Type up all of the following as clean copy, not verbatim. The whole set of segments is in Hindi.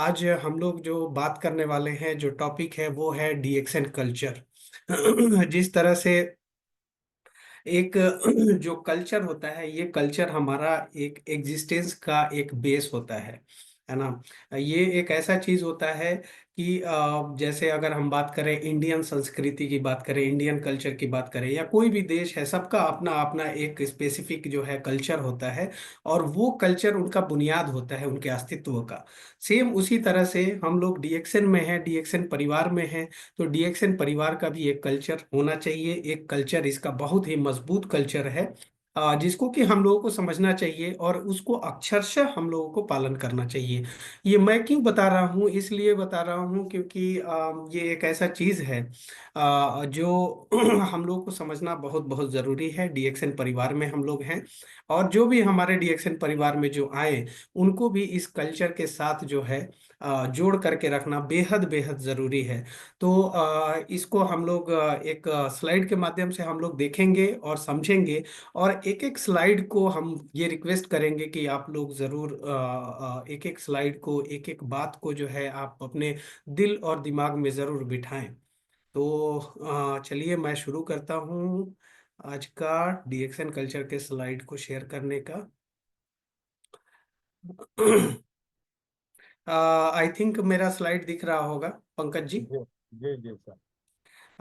आज हम लोग जो बात करने वाले हैं, जो टॉपिक है वो है डीएक्सन कल्चर। जिस तरह से एक जो कल्चर होता है, ये कल्चर हमारा एक एग्जिस्टेंस का एक बेस होता है ना। ये एक ऐसा चीज होता है कि जैसे अगर हम बात करें, इंडियन संस्कृति की बात करें, इंडियन कल्चर की बात करें, या कोई भी देश है, सबका अपना अपना एक स्पेसिफिक जो है कल्चर होता है। और वो कल्चर उनका बुनियाद होता है उनके अस्तित्व का। सेम उसी तरह से हम लोग डीएक्सन में हैं, डीएक्सन परिवार में हैं। तो डीएक्सन परिवार का भी एक कल्चर होना चाहिए। एक कल्चर इसका बहुत ही मजबूत कल्चर है, जिसको कि हम लोगों को समझना चाहिए और उसको अक्षरशः हम लोगों को पालन करना चाहिए। ये मैं क्यों बता रहा हूँ? इसलिए बता रहा हूँ क्योंकि ये एक ऐसा चीज है जो हम लोगों को समझना बहुत बहुत जरूरी है। डीएक्सन परिवार में हम लोग हैं, और जो भी हमारे डीएक्सन परिवार में जो आए, उनको भी इस कल्चर के साथ जो है जोड़ करके रखना बेहद बेहद जरूरी है। तो इसको हम लोग एक स्लाइड के माध्यम से हम लोग देखेंगे और समझेंगे। और एक एक स्लाइड को हम ये रिक्वेस्ट करेंगे कि आप लोग जरूर एक एक स्लाइड को, एक एक बात को जो है आप अपने दिल और दिमाग में जरूर बिठाएं। तो चलिए मैं शुरू करता हूँ आज का डीएक्सन कल्चर के स्लाइड को शेयर करने का। आई थिंक मेरा स्लाइड दिख रहा होगा, पंकज जी। जी जी जी sir.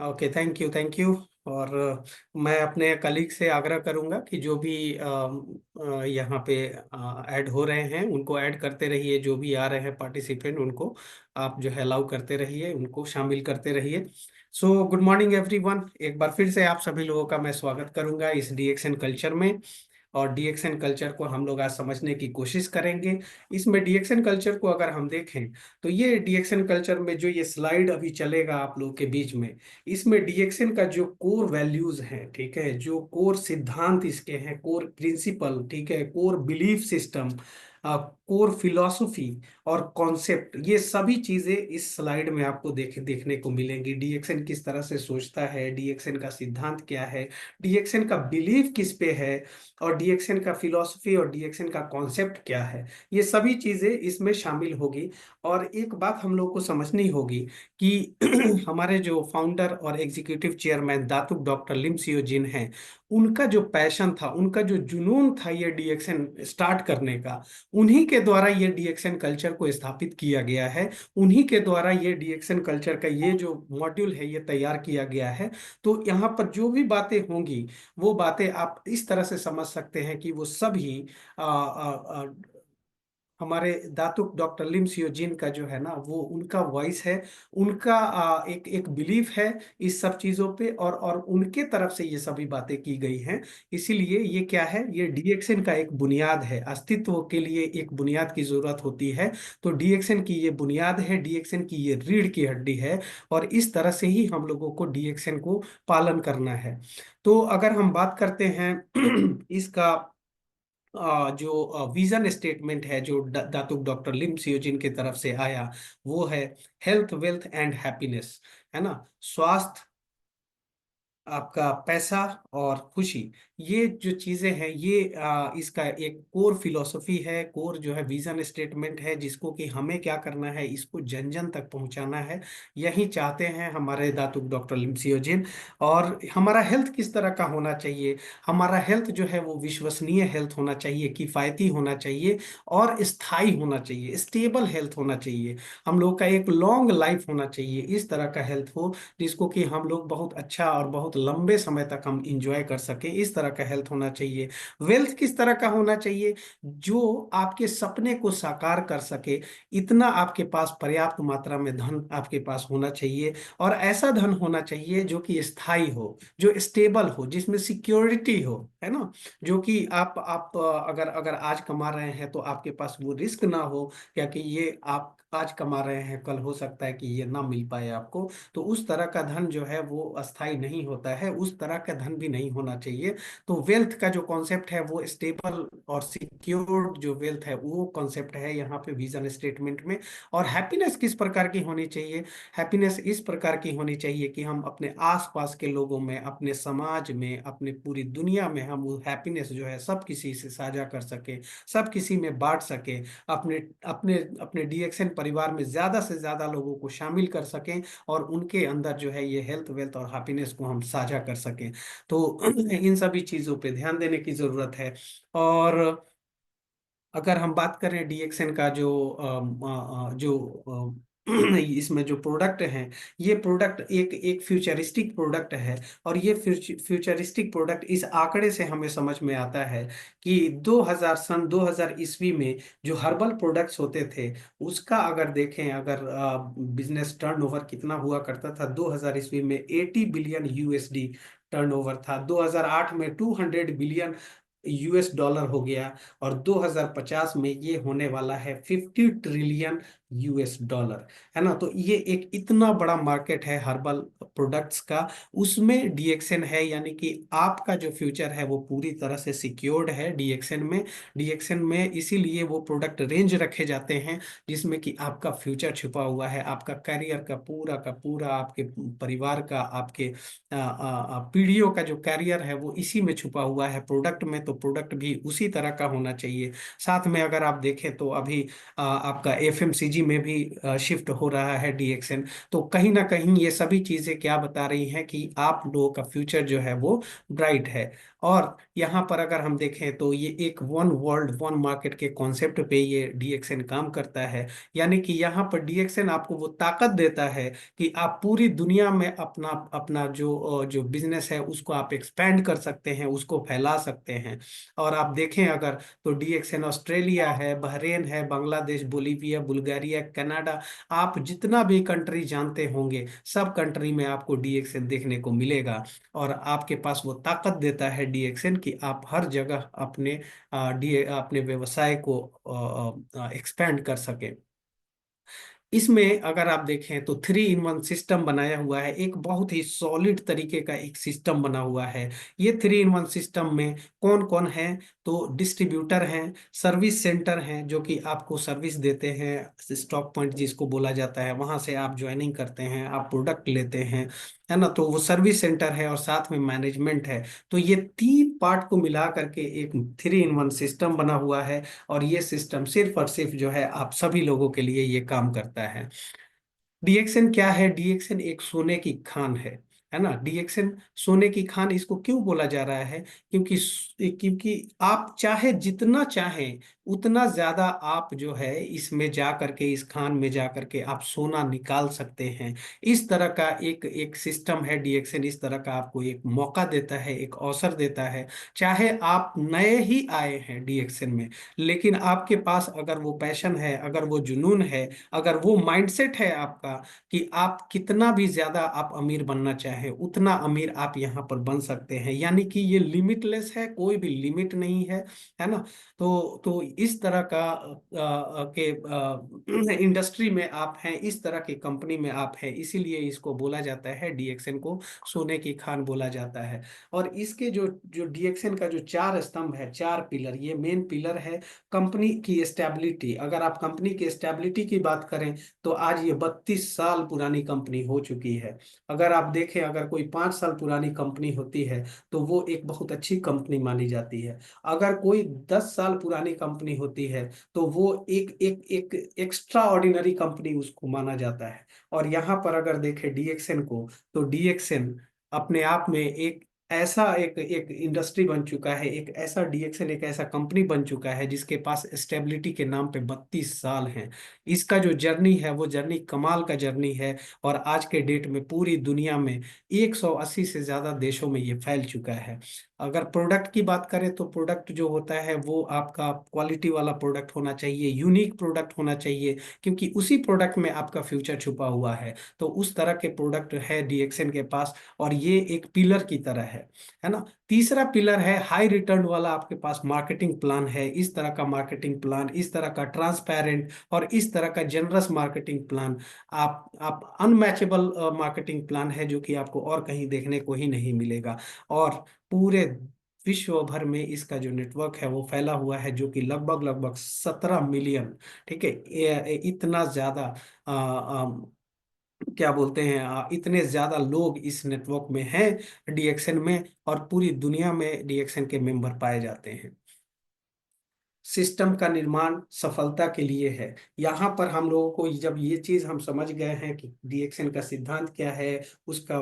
Okay, thank you, thank you. और मैं अपने कलीग से आग्रह करूंगा कि जो भी यहाँ पे ऐड हो रहे हैं उनको ऐड करते रहिए। जो भी आ रहे हैं पार्टिसिपेंट, उनको आप जो है अलाउ करते रहिए, उनको शामिल करते रहिए। So good morning everyone. एक बार फिर से आप सभी लोगों का मैं स्वागत करूंगा इस डीएक्सन कल्चर में। और डीएक्सन कल्चर को हम लोग आज समझने की कोशिश करेंगे। इसमें डीएक्सन कल्चर को अगर हम देखें, तो ये डीएक्सन कल्चर में जो ये स्लाइड अभी चलेगा आप लोग के बीच में, इसमें डीएक्सन का जो कोर वैल्यूज हैं, ठीक है, जो कोर सिद्धांत इसके हैं, कोर प्रिंसिपल, ठीक है, core belief system, core philosophy और कॉन्सेप्ट, ये सभी चीजें इस स्लाइड में आपको देखने को मिलेंगी। डीएक्सन किस तरह से सोचता है, डीएक्सन का सिद्धांत क्या है, डीएक्सन का बिलीफ किस पे है, और डीएक्सन का फिलॉसफी और डीएक्सन का कॉन्सेप्ट क्या है, ये सभी चीजें इसमें शामिल होगी। और एक बात हम लोग को समझनी होगी कि हमारे जो फाउंडर और एग्जीक्यूटिव चेयरमैन दातुक डॉक्टर लिम सियो जिन हैं, उनका जो पैशन था, उनका जो जुनून था ये डीएक्सन स्टार्ट करने का, उन्हीं के द्वारा ये डीएक्सन कल्चर को स्थापित किया गया है। उन्हीं के द्वारा ये डीएक्सन कल्चर का ये जो मॉड्यूल है ये तैयार किया गया है। तो यहाँ पर जो भी बातें होंगी, वो बातें आप इस तरह से समझ सकते हैं कि वो सभी हमारे दातुक डॉक्टर लिम सियो जिन का जो है ना, वो उनका वॉइस है, उनका एक एक बिलीफ है इस सब चीजों पे, और उनके तरफ से ये सभी बातें की गई हैं। इसीलिए ये क्या है, ये डीएक्सन का एक बुनियाद है। अस्तित्व के लिए एक बुनियाद की जरूरत होती है। तो डीएक्सन की ये बुनियाद है, डीएक्सन की ये रीढ़ की हड्डी है। और इस तरह से ही हम लोगों को डीएक्सन को पालन करना है। तो अगर हम बात करते हैं इसका जो विजन स्टेटमेंट है, जो दातुक डॉक्टर लिम सियोजिन की तरफ से आया, वो है हेल्थ, वेल्थ एंड हैप्पीनेस, है ना। स्वास्थ्य, आपका पैसा और खुशी, ये जो चीजें हैं, ये इसका एक कोर फिलॉसफी है, कोर जो है विजन स्टेटमेंट है, जिसको कि हमें क्या करना है, इसको जन जन तक पहुंचाना है। यही चाहते हैं हमारे दातुक डॉक्टर लिम्सियोजिन। और हमारा हेल्थ किस तरह का होना चाहिए? हमारा हेल्थ जो है वो विश्वसनीय हेल्थ होना चाहिए, किफायती होना चाहिए, और स्थायी होना चाहिए, स्टेबल हेल्थ होना चाहिए। हम लोग का एक लॉन्ग लाइफ होना चाहिए, इस तरह का हेल्थ हो जिसको कि हम लोग बहुत अच्छा और बहुत लंबे समय तक हम इंजॉय कर सके, इस तरह का हेल्थ होना चाहिए। वेल्थ किस तरह का होना चाहिए? जो आपके सपने को साकार कर सके, इतना आपके पास पर्याप्त मात्रा में धन आपके पास होना चाहिए। और ऐसा धन होना चाहिए जो कि स्थायी हो, जो स्टेबल हो, जिसमें सिक्योरिटी हो, है ना। जो कि आप अगर अगर आज कमा रहे हैं तो आपके पास वो रिस्क ना हो, या कि ये आप आज कमा रहे हैं, कल हो सकता है कि ये ना मिल पाए आपको। तो उस तरह का धन जो है वो अस्थाई नहीं होता है, उस तरह का धन भी नहीं होना चाहिए। तो वेल्थ का जो कॉन्सेप्ट है वो स्टेबल और सिक्योर्ड जो वेल्थ है वो कॉन्सेप्ट है यहाँ पे विजन स्टेटमेंट में। और हैप्पीनेस किस प्रकार की होनी चाहिए? हैप्पीनेस इस प्रकार की होनी चाहिए कि हम अपने आसपास के लोगों में, अपने समाज में, अपने पूरी दुनिया में हम वो हैप्पीनेस जो है सब किसी से साझा कर सके, सब किसी में बांट सके, अपने अपने अपने डीएक्सएन परिवार में ज्यादा से ज्यादा लोगों को शामिल कर सकें और उनके अंदर जो है ये हेल्थ, वेल्थ और हैप्पीनेस को हम साझा कर सकें। तो इन सभी चीजों पे ध्यान देने की जरूरत है। और अगर हम बात करें डीएक्सएन का जो इसमें जो प्रोडक्ट हैं, ये प्रोडक्ट एक एक फ्यूचरिस्टिक प्रोडक्ट है। और ये फ्यूचरिस्टिक प्रोडक्ट इस आंकड़े से हमें समझ में आता है कि 2000 ईस्वी में जो हर्बल प्रोडक्ट्स होते थे उसका अगर देखें, अगर बिजनेस टर्नओवर कितना हुआ करता था, 2000 ईस्वी में 80 बिलियन यूएसडी टर्नओवर था, 2008 में 200 बिलियन यूएस डॉलर हो गया, और 2050 में ये होने वाला है 50 ट्रिलियन यूएस डॉलर, है ना। तो ये एक इतना बड़ा मार्केट है हर्बल प्रोडक्ट्स का, उसमें डीएक्सएन है, यानी कि आपका जो फ्यूचर है वो पूरी तरह से सिक्योर्ड है डीएक्सएन में। डीएक्सएन में इसीलिए वो प्रोडक्ट रेंज रखे जाते हैं जिसमें कि आपका फ्यूचर छुपा हुआ है, आपका करियर का पूरा आपके परिवार का, आपके पीढ़ियों का जो कैरियर है वो इसी में छुपा हुआ है प्रोडक्ट में। तो प्रोडक्ट भी उसी तरह का होना चाहिए। साथ में अगर आप देखें तो अभी आपका एफएमसीजी में भी शिफ्ट हो रहा है डीएक्सएन। तो कहीं ना कहीं ये सभी चीजें क्या बता रही हैं कि आप लोगों का फ्यूचर जो है वो ब्राइट है। और यहाँ पर अगर हम देखें तो ये एक वन वर्ल्ड वन मार्केट के कॉन्सेप्ट पे ये डीएक्सएन काम करता है। यानी कि यहाँ पर डीएक्सएन आपको वो ताकत देता है कि आप पूरी दुनिया में अपना अपना जो बिजनेस है उसको आप एक्सपेंड कर सकते हैं, उसको फैला सकते हैं। और आप देखें अगर, तो डीएक्सएन ऑस्ट्रेलिया है, बहरेन है, बांग्लादेश, बोलीविया, बुल्गारिया, कनाडा, आप जितना भी कंट्री जानते होंगे सब कंट्री में आपको डीएक्सएन देखने को मिलेगा। और आपके पास वो ताकत देता है डीएक्सएन कि आप हर जगह अपने व्यवसाय को एक्सपेंड कर सकें। इसमें अगर आप देखें तो 3 इन 1 सिस्टम बनाया हुआ है, एक बहुत ही सॉलिड तरीके का एक सिस्टम बना हुआ है। ये 3 इन 1 सिस्टम में कौन कौन है? तो डिस्ट्रीब्यूटर हैं, सर्विस सेंटर हैं जो कि आपको सर्विस देते हैं, स्टॉक पॉइंट जिसको बोला जाता है, वहां से आप ज्वाइनिंग करते हैं, आप प्रोडक्ट लेते हैं, है ना। तो वो सर्विस सेंटर है और साथ में मैनेजमेंट है। तो ये 3 पार्ट को मिला करके एक 3 इन 1 सिस्टम बना हुआ है। और ये सिस्टम सिर्फ और सिर्फ जो है आप सभी लोगों के लिए ये काम करता है। डीएक्सएन क्या है? डीएक्सएन एक सोने की खान है ना। डीएक्सएन सोने की खान इसको क्यों बोला जा रहा है? क्योंकि आप चाहे जितना चाहें उतना ज्यादा आप जो है इसमें जा करके, इस खान में जा करके आप सोना निकाल सकते हैं। इस तरह का एक एक सिस्टम है डीएक्सएन, इस तरह का आपको एक मौका देता है, एक अवसर देता है। चाहे आप नए ही आए हैं डीएक्सएन में, लेकिन आपके पास अगर वो पैशन है, अगर वो जुनून है, अगर वो माइंडसेट है आपका कि आप कितना भी ज्यादा आप अमीर बनना चाहें उतना अमीर आप यहाँ पर बन सकते हैं। यानी कि ये लिमिटलेस है, कोई भी लिमिट नहीं है ना। तो इस तरह का के इंडस्ट्री में आप हैं, इस तरह की कंपनी में आप हैं, इसीलिए इसको बोला जाता है डीएक्सएन को सोने की खान बोला जाता है। और इसके जो जो डीएक्सएन का जो 4 स्तंभ है, 4 पिलर, ये मेन पिलर है कंपनी की स्टेबिलिटी। अगर आप कंपनी की स्टेबिलिटी की बात करें तो आज ये 32 साल पुरानी कंपनी हो चुकी है। अगर आप देखें, अगर कोई 5 साल पुरानी कंपनी होती है तो वो एक बहुत अच्छी कंपनी मानी जाती है। अगर कोई 10 साल पुरानी कंपनी होती है तो वो एक एक एक एक्स्ट्रा ऑर्डिनरी कंपनी उसको माना जाता है। और यहाँ पर अगर देखें डीएक्सएन को, तो डीएक्सएन अपने आप में एक ऐसा एक एक इंडस्ट्री बन चुका है, एक ऐसा डीएक्सएल एक ऐसा कंपनी बन चुका है जिसके पास स्टेबिलिटी के नाम पे 32 साल हैं। इसका जो जर्नी है वो जर्नी कमाल का जर्नी है। और आज के डेट में पूरी दुनिया में 180 से ज्यादा देशों में ये फैल चुका है। अगर प्रोडक्ट की बात करें तो प्रोडक्ट जो होता है वो आपका क्वालिटी वाला प्रोडक्ट होना चाहिए, यूनिक प्रोडक्ट होना चाहिए, क्योंकि उसी प्रोडक्ट में आपका फ्यूचर छुपा हुआ है। तो उस तरह के प्रोडक्ट है डीएक्सएन के पास, और ये एक पिलर की तरह है ना। तीसरा पिलर है हाई रिटर्न वाला, आपके पास मार्केटिंग प्लान है, इस तरह का मार्केटिंग प्लान, इस तरह का ट्रांसपेरेंट और इस तरह का जनरस मार्केटिंग प्लान। आप अनमैचेबल मार्केटिंग प्लान है जो कि आपको और कहीं देखने को ही नहीं मिलेगा। और पूरे विश्व भर में इसका जो नेटवर्क है वो फैला हुआ है, जो कि लगभग लगभग 17 मिलियन, ठीक है, इतना ज्यादा क्या बोलते हैं, इतने ज्यादा लोग इस नेटवर्क में हैं डीएक्सएन में, और पूरी दुनिया में डीएक्सएन के मेंबर पाए जाते हैं। सिस्टम का निर्माण सफलता के लिए है। यहाँ पर हम लोगों को जब ये चीज हम समझ गए हैं कि डीएक्सएन का सिद्धांत क्या है, उसका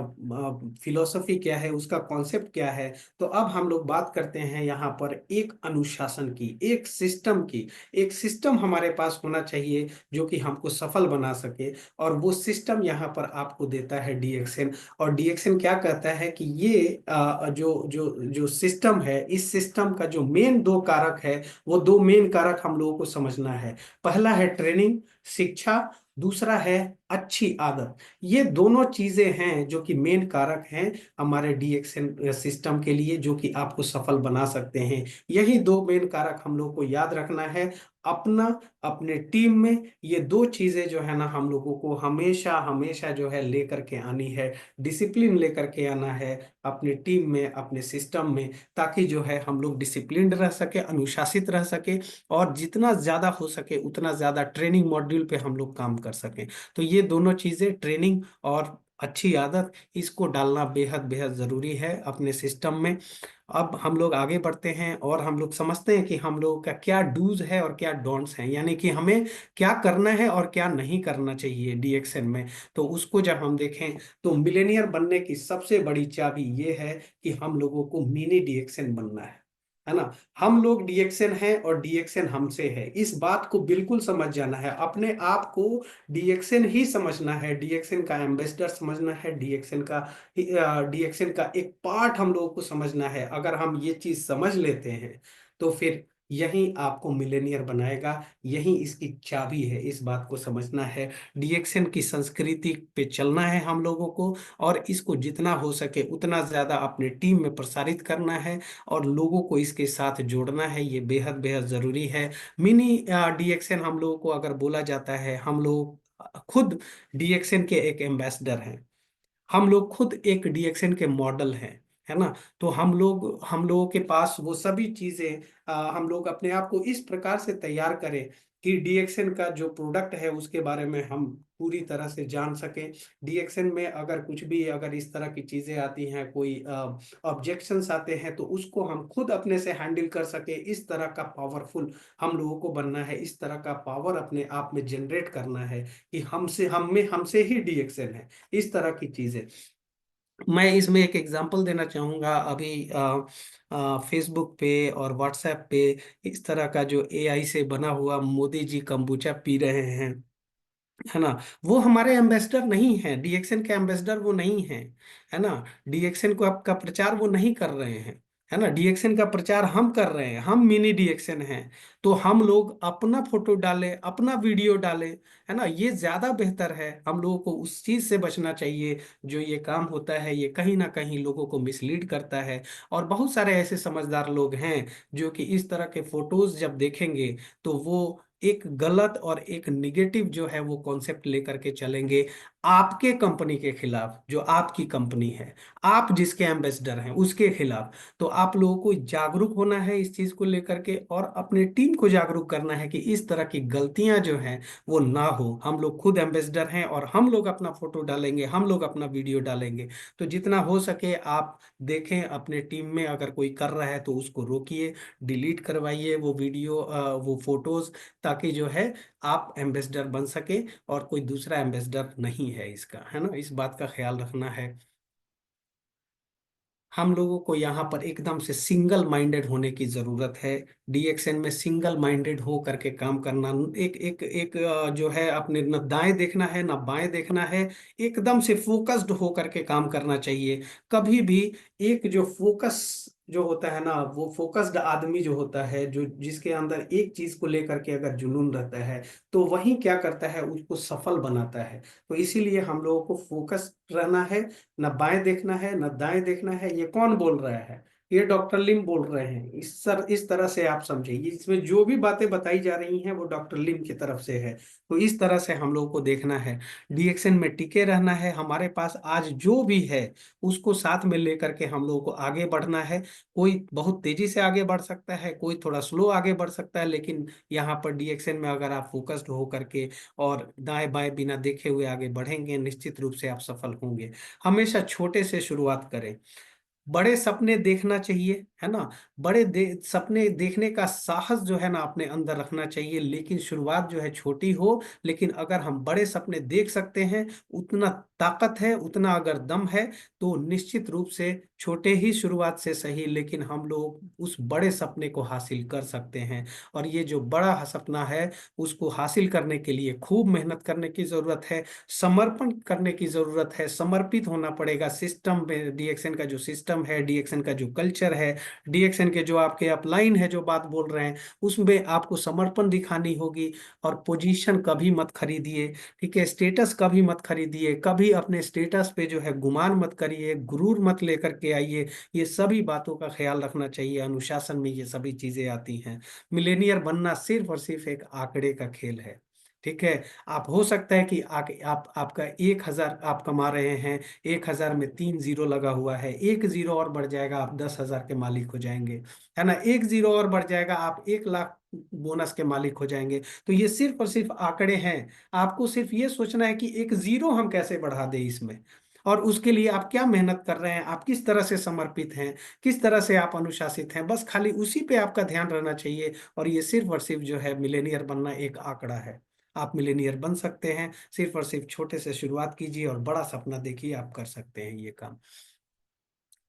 फिलोसफी क्या है, उसका कॉन्सेप्ट क्या है, तो अब हम लोग बात करते हैं यहाँ पर एक अनुशासन की, एक सिस्टम की। एक सिस्टम हमारे पास होना चाहिए जो कि हमको सफल बना सके, और वो सिस्टम यहाँ पर आपको देता है डीएक्सएन। और डीएक्सएन क्या कहता है कि ये जो जो जो सिस्टम है, इस सिस्टम का जो मेन दो कारक है, वो दो मेन कारक हम लोगों को समझना है। पहला है ट्रेनिंग, शिक्षा, दूसरा है अच्छी आदत। ये दोनों चीजें हैं जो कि मेन कारक हैं हमारे डीएक्सएन सिस्टम के लिए, जो कि आपको सफल बना सकते हैं। यही दो मेन कारक हम लोग को याद रखना है। अपना, अपने टीम में ये दो चीजें जो है ना, हम लोगों को हमेशा हमेशा जो है लेकर के आनी है। डिसिप्लिन लेकर के आना है अपने टीम में, अपने सिस्टम में, ताकि जो है हम लोग डिसिप्लिन्ड रह सके, अनुशासित रह सके, और जितना ज्यादा हो सके उतना ज्यादा ट्रेनिंग मॉड्यूल पे हम लोग काम कर सकें। तो ये दोनों चीजें, ट्रेनिंग और अच्छी आदत, इसको डालना बेहद बेहद जरूरी है अपने सिस्टम में। अब हम लोग आगे बढ़ते हैं और हम लोग समझते हैं कि हम लोगों का क्या डूज है और क्या डोंट्स हैं, यानी कि हमें क्या करना है और क्या नहीं करना चाहिए डीएक्सएन में। तो उसको जब हम देखें, तो मिलेनियर बनने की सबसे बड़ी चाबी ये है कि हम लोगों को मिनी डीएक्सएन बनना है ना। हम लोग डीएक्सएन हैं और डीएक्सएन हमसे है, इस बात को बिल्कुल समझ जाना है। अपने आप को डीएक्सएन ही समझना है, डीएक्सएन का एम्बेसडर समझना है, डीएक्सएन का एक पार्ट हम लोगों को समझना है। अगर हम ये चीज समझ लेते हैं, तो फिर यही आपको मिलेनियर बनाएगा, यही इसकी चाबी है। इस बात को समझना है, डीएक्सएन की संस्कृति पे चलना है हम लोगों को, और इसको जितना हो सके उतना ज्यादा अपने टीम में प्रसारित करना है, और लोगों को इसके साथ जोड़ना है। ये बेहद बेहद जरूरी है। मिनी डीएक्सएन हम लोगों को अगर बोला जाता है, हम लोग खुद डीएक्सएन के एक एम्बेसडर हैं, हम लोग खुद एक डीएक्सएन के मॉडल हैं, है ना। तो हम लोगों के पास वो सभी चीजें, हम लोग अपने आप को इस प्रकार से तैयार करें कि डीएक्सएन का जो प्रोडक्ट है उसके बारे में हम पूरी तरह से जान सकें। डीएक्सएन में अगर कुछ भी, अगर इस तरह की चीजें आती हैं, कोई ऑब्जेक्शंस आते हैं, तो उसको हम खुद अपने से हैंडल कर सके, इस तरह का पावरफुल हम लोगों को बनना है, इस तरह का पावर अपने आप में जनरेट करना है कि हमसे ही डीएक्सएन है, इस तरह की चीजें। मैं इसमें एक एग्जांपल देना चाहूँगा। अभी फेसबुक पे और व्हाट्सएप पे इस तरह का जो एआई से बना हुआ मोदी जी कंबुचा पी रहे हैं, है ना, वो हमारे एम्बेसडर नहीं है, डीएक्सएन के एम्बेसडर वो नहीं है, है ना। डीएक्सएन को आपका प्रचार वो नहीं कर रहे हैं, है ना। डीएक्सएन का प्रचार हम कर रहे हैं, हम मिनी डीएक्सएन हैं। तो हम लोग अपना फोटो डालें, अपना वीडियो डालें, है ना, ये ज्यादा बेहतर है। हम लोगों को उस चीज से बचना चाहिए। जो ये काम होता है, ये कहीं ना कहीं लोगों को मिसलीड करता है, और बहुत सारे ऐसे समझदार लोग हैं जो कि इस तरह के फोटोज जब देखेंगे, तो वो एक गलत और एक निगेटिव जो है वो कॉन्सेप्ट लेकर के चलेंगे आपके कंपनी के खिलाफ, जो आपकी कंपनी है, आप जिसके एम्बेसडर हैं उसके खिलाफ। तो आप लोगों को जागरूक होना है इस चीज को लेकर के, और अपने टीम को जागरूक करना है कि इस तरह की गलतियां जो हैं वो ना हो। हम लोग खुद एम्बेसडर हैं, और हम लोग अपना फोटो डालेंगे, हम लोग अपना वीडियो डालेंगे। तो जितना हो सके आप देखें, अपने टीम में अगर कोई कर रहा है तो उसको रोकिए, डिलीट करवाइए वो वीडियो, वो फोटोज, ताकि जो है आप एम्बेसडर बन सके, और कोई दूसरा एम्बेसडर नहीं है इसका, है ना। इस बात का ख्याल रखना है। हम लोगों को यहाँ पर एकदम से सिंगल माइंडेड होने की जरूरत है। डीएक्सएन में सिंगल माइंडेड हो करके काम करना, एक एक एक जो है, अपने न दाएं देखना है न बाएं देखना है, एकदम से फोकस्ड हो करके काम करना चाहिए। कभी भी एक जो फोकस जो होता है ना, वो फोकस्ड आदमी जो होता है, जो जिसके अंदर एक चीज को लेकर के अगर जुनून रहता है, तो वही क्या करता है, उसको सफल बनाता है। तो इसीलिए हम लोगों को फोकस रहना है, न बाएं देखना है न दाएं देखना है, ये कौन बोल रहा है, ये डॉक्टर लिम बोल रहे हैं, इस तरह से आप समझिए, इसमें जो भी बातें बताई जा रही हैं वो डॉक्टर लिम की तरफ से है। तो इस तरह से हम लोग को देखना है, डीएक्शन में टिके रहना है, हमारे पास आज जो भी है उसको साथ में लेकर के हम लोग को आगे बढ़ना है। कोई बहुत तेजी से आगे बढ़ सकता है, कोई थोड़ा स्लो आगे बढ़ सकता है, लेकिन यहाँ पर डीएक्शन में अगर आप फोकस्ड हो करके और दाएं बाएं बिना देखे हुए आगे बढ़ेंगे, निश्चित रूप से आप सफल होंगे। हमेशा छोटे से शुरुआत करें, बड़े सपने देखना चाहिए, है ना। सपने देखने का साहस जो है ना अपने अंदर रखना चाहिए, लेकिन शुरुआत जो है छोटी हो, लेकिन अगर हम बड़े सपने देख सकते हैं, उतना ताकत है, उतना अगर दम है, तो निश्चित रूप से छोटे ही शुरुआत से सही, लेकिन हम लोग उस बड़े सपने को हासिल कर सकते हैं। और ये जो बड़ा सपना है उसको हासिल करने के लिए खूब मेहनत करने की जरूरत है, समर्पण करने की जरूरत है, समर्पित होना पड़ेगा सिस्टम में। डीएक्शन का जो सिस्टम है, डीएक्शन का जो कल्चर है, डीएक्शन के जो आपके अपलाइन है जो बात बोल रहे हैं, उसमें आपको समर्पण दिखानी होगी। और पोजीशन कभी मत खरीदिए, ठीक है, स्टेटस कभी मत खरीदिए, कभी अपने स्टेटस पे जो है गुमान मत करिए, गुरूर मत लेकर के आइए। ये सभी बातों का ख्याल रखना चाहिए, अनुशासन में ये सभी चीजें आती हैं। मिलेनियर बनना सिर्फ और सिर्फ एक आंकड़े का खेल है, ठीक है। आप हो सकता है कि आप आपका 1,000 आप कमा रहे हैं, 1,000 में 3 जीरो लगा हुआ है, एक जीरो और बढ़ जाएगा आप 10,000 के मालिक हो जाएंगे, है ना। एक जीरो और बढ़ जाएगा आप 1 लाख बोनस के मालिक हो जाएंगे। तो ये सिर्फ और सिर्फ आंकड़े हैं। आपको सिर्फ ये सोचना है कि एक जीरो हम कैसे बढ़ा दें इसमें, और उसके लिए आप क्या मेहनत कर रहे हैं, आप किस तरह से समर्पित हैं, किस तरह से आप अनुशासित हैं, बस खाली उसी पे आपका ध्यान रहना चाहिए। और ये सिर्फ और सिर्फ जो है मिलेनियर बनना एक आंकड़ा है। आप मिलेनियर बन सकते हैं, सिर्फ और सिर्फ छोटे से शुरुआत कीजिए और बड़ा सपना देखिए, आप कर सकते हैं ये काम।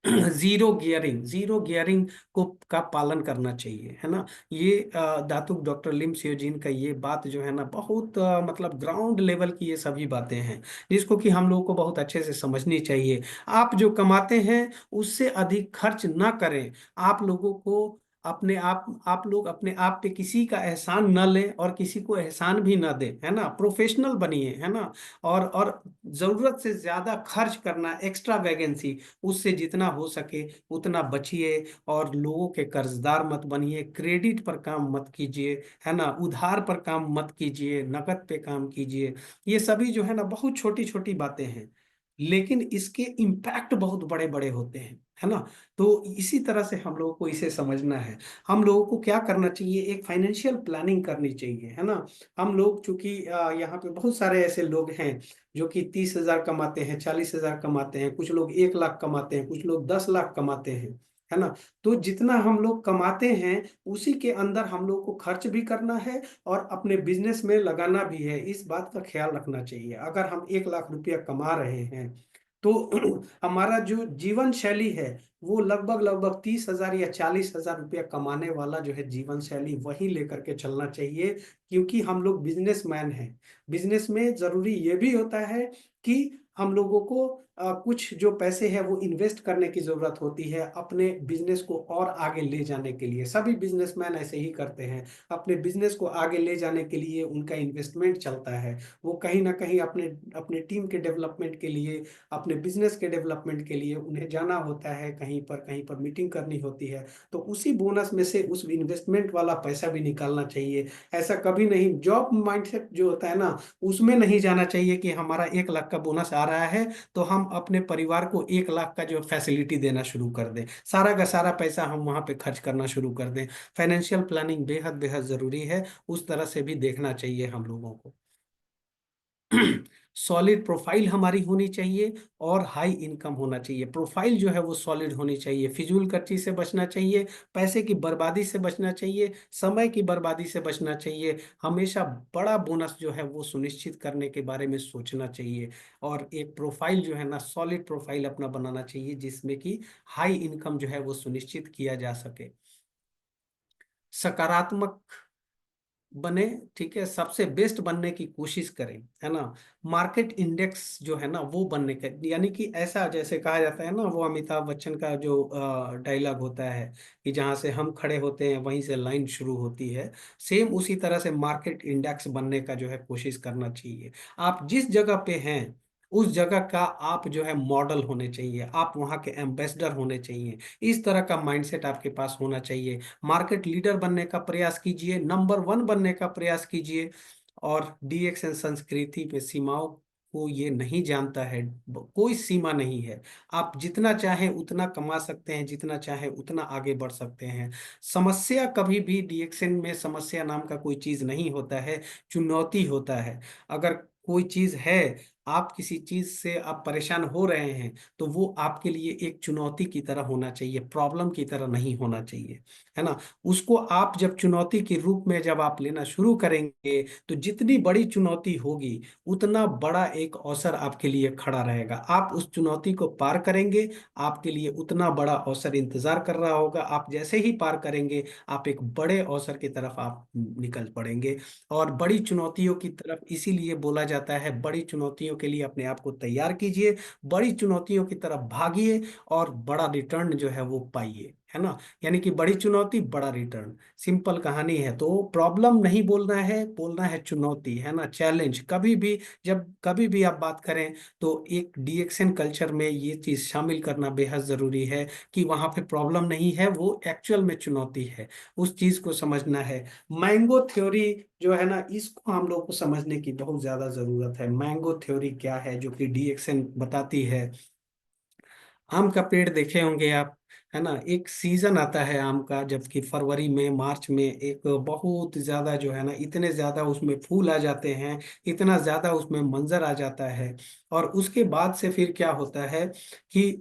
जीरो गियरिंग को का पालन करना चाहिए, है ना। ये दातुक डॉक्टर लिम सियोजिन का ये बात जो है ना बहुत मतलब ग्राउंड लेवल की ये सभी बातें हैं, जिसको कि हम लोगों को बहुत अच्छे से समझनी चाहिए। आप जो कमाते हैं उससे अधिक खर्च ना करें। आप लोगों को आप लोग अपने आप पे किसी का एहसान न लें और किसी को एहसान भी ना दें, है ना। प्रोफेशनल बनिए, है ना। और जरूरत से ज्यादा खर्च करना, एक्स्ट्रा वैगेंसी, उससे जितना हो सके उतना बचिए। और लोगों के कर्जदार मत बनिए, क्रेडिट पर काम मत कीजिए, है ना, उधार पर काम मत कीजिए, नकद पे काम कीजिए। ये सभी जो है ना बहुत छोटी छोटी बातें हैं, लेकिन इसके इम्पैक्ट बहुत बड़े बड़े होते हैं, है ना। तो इसी तरह से हम लोगों को इसे समझना है। हम लोगों को क्या करना चाहिए, एक फाइनेंशियल प्लानिंग करनी चाहिए, है ना। हम लोग चूंकि यहाँ पे बहुत सारे ऐसे लोग हैं जो कि 30,000 कमाते हैं, 40,000 कमाते हैं, कुछ लोग 1 लाख कमाते हैं, कुछ लोग 10 लाख कमाते हैं, है ना। तो जितना हम लोग कमाते हैं उसी के अंदर हम लोग को खर्च भी करना है और अपने बिजनेस में लगाना भी है। इस बात का ख्याल रखना चाहिए। अगर हम 1 लाख रुपया कमा रहे हैं तो हमारा जो जीवन शैली है वो लगभग लगभग 30,000 या 40,000 रुपया कमाने वाला जो है जीवन शैली वही लेकर के चलना चाहिए, क्योंकि हम लोग बिजनेसमैन हैं। बिजनेस में जरूरी ये भी होता है कि हम लोगों को कुछ जो पैसे हैं वो इन्वेस्ट करने की जरूरत होती है अपने बिजनेस को और आगे ले जाने के लिए। सभी बिजनेसमैन ऐसे ही करते हैं, अपने बिजनेस को आगे ले जाने के लिए उनका इन्वेस्टमेंट चलता है। वो कहीं ना कहीं अपने अपने टीम के डेवलपमेंट के लिए, अपने बिजनेस के डेवलपमेंट के लिए उन्हें जाना होता है, कहीं पर मीटिंग करनी होती है। तो उसी बोनस में से उस इन्वेस्टमेंट वाला पैसा भी निकालना चाहिए। ऐसा कभी नहीं, जॉब माइंडसेट जो होता है ना उसमें नहीं जाना चाहिए कि हमारा 1 लाख का बोनस आ रहा है तो हम अपने परिवार को 1 लाख का जो फैसिलिटी देना शुरू कर दें, सारा का सारा पैसा हम वहां पे खर्च करना शुरू कर दें। फाइनेंशियल प्लानिंग बेहद बेहद जरूरी है, उस तरह से भी देखना चाहिए हम लोगों को। सॉलिड प्रोफाइल हमारी होनी चाहिए और हाई इनकम होना चाहिए। प्रोफाइल जो है वो सॉलिड होनी चाहिए, फिजूल खर्ची से बचना चाहिए, पैसे की बर्बादी से बचना चाहिए, समय की बर्बादी से बचना चाहिए। हमेशा बड़ा बोनस जो है वो सुनिश्चित करने के बारे में सोचना चाहिए। और एक प्रोफाइल जो है ना सॉलिड प्रोफाइल अपना बनाना चाहिए जिसमें कि हाई इनकम जो है वो सुनिश्चित किया जा सके। सकारात्मक बने, ठीक है, सबसे बेस्ट बनने की कोशिश करें, है ना। मार्केट इंडेक्स जो है ना वो बनने का, यानी कि ऐसा जैसे कहा जाता है ना, वो अमिताभ बच्चन का जो डायलॉग होता है कि जहां से हम खड़े होते हैं वहीं से लाइन शुरू होती है। सेम उसी तरह से मार्केट इंडेक्स बनने का जो है कोशिश करना चाहिए। आप जिस जगह पे हैं उस जगह का आप जो है मॉडल होने चाहिए, आप वहाँ के एम्बेसडर होने चाहिए। इस तरह का माइंडसेट आपके पास होना चाहिए। मार्केट लीडर बनने का प्रयास कीजिए, नंबर वन बनने का प्रयास कीजिए। और डीएक्सएन संस्कृति पे सीमाओं को ये नहीं जानता है, कोई सीमा नहीं है। आप जितना चाहें उतना कमा सकते हैं, जितना चाहें उतना आगे बढ़ सकते हैं। समस्या कभी भी डीएक्सएन में समस्या नाम का कोई चीज नहीं होता है, चुनौती होता है। अगर कोई चीज है, आप किसी चीज से आप परेशान हो रहे हैं, तो वो आपके लिए एक चुनौती की तरह होना चाहिए, प्रॉब्लम की तरह नहीं होना चाहिए, है ना। उसको आप जब चुनौती के रूप में जब आप लेना शुरू करेंगे, तो जितनी बड़ी चुनौती होगी उतना बड़ा एक अवसर आपके लिए खड़ा रहेगा। आप उस चुनौती को पार करेंगे, आपके लिए उतना बड़ा अवसर इंतजार कर रहा होगा। आप जैसे ही पार करेंगे, आप एक बड़े अवसर की तरफ आप निकल पड़ेंगे। और बड़ी चुनौतियों की तरफ इसीलिए बोला जाता है, बड़ी चुनौतियों के लिए अपने आप को तैयार कीजिए, बड़ी चुनौतियों की तरफ भागिए, और बड़ा रिटर्न जो है वो पाइए, है ना। यानी कि बड़ी चुनौती बड़ा रिटर्न, सिंपल कहानी है। तो प्रॉब्लम नहीं बोलना है, बोलना है चुनौती, है ना, चैलेंज। कभी भी जब कभी भी आप बात करें, तो एक डीएक्सएन कल्चर में ये चीज शामिल करना बेहद जरूरी है कि वहां पे प्रॉब्लम नहीं है, वो एक्चुअल में चुनौती है। उस चीज को समझना है। मैंगो थ्योरी जो है ना, इसको हम लोग को समझने की बहुत ज्यादा जरूरत है। मैंगो थ्योरी क्या है, जो कि डीएक्सएन बताती है। आम का पेड़ देखे होंगे आप, है ना। एक सीजन आता है आम का, जबकि फरवरी में मार्च में एक बहुत ज्यादा जो है ना, इतने ज्यादा उसमें फूल आ जाते हैं, इतना ज्यादा उसमें मंजर आ जाता है। और उसके बाद से फिर क्या होता है कि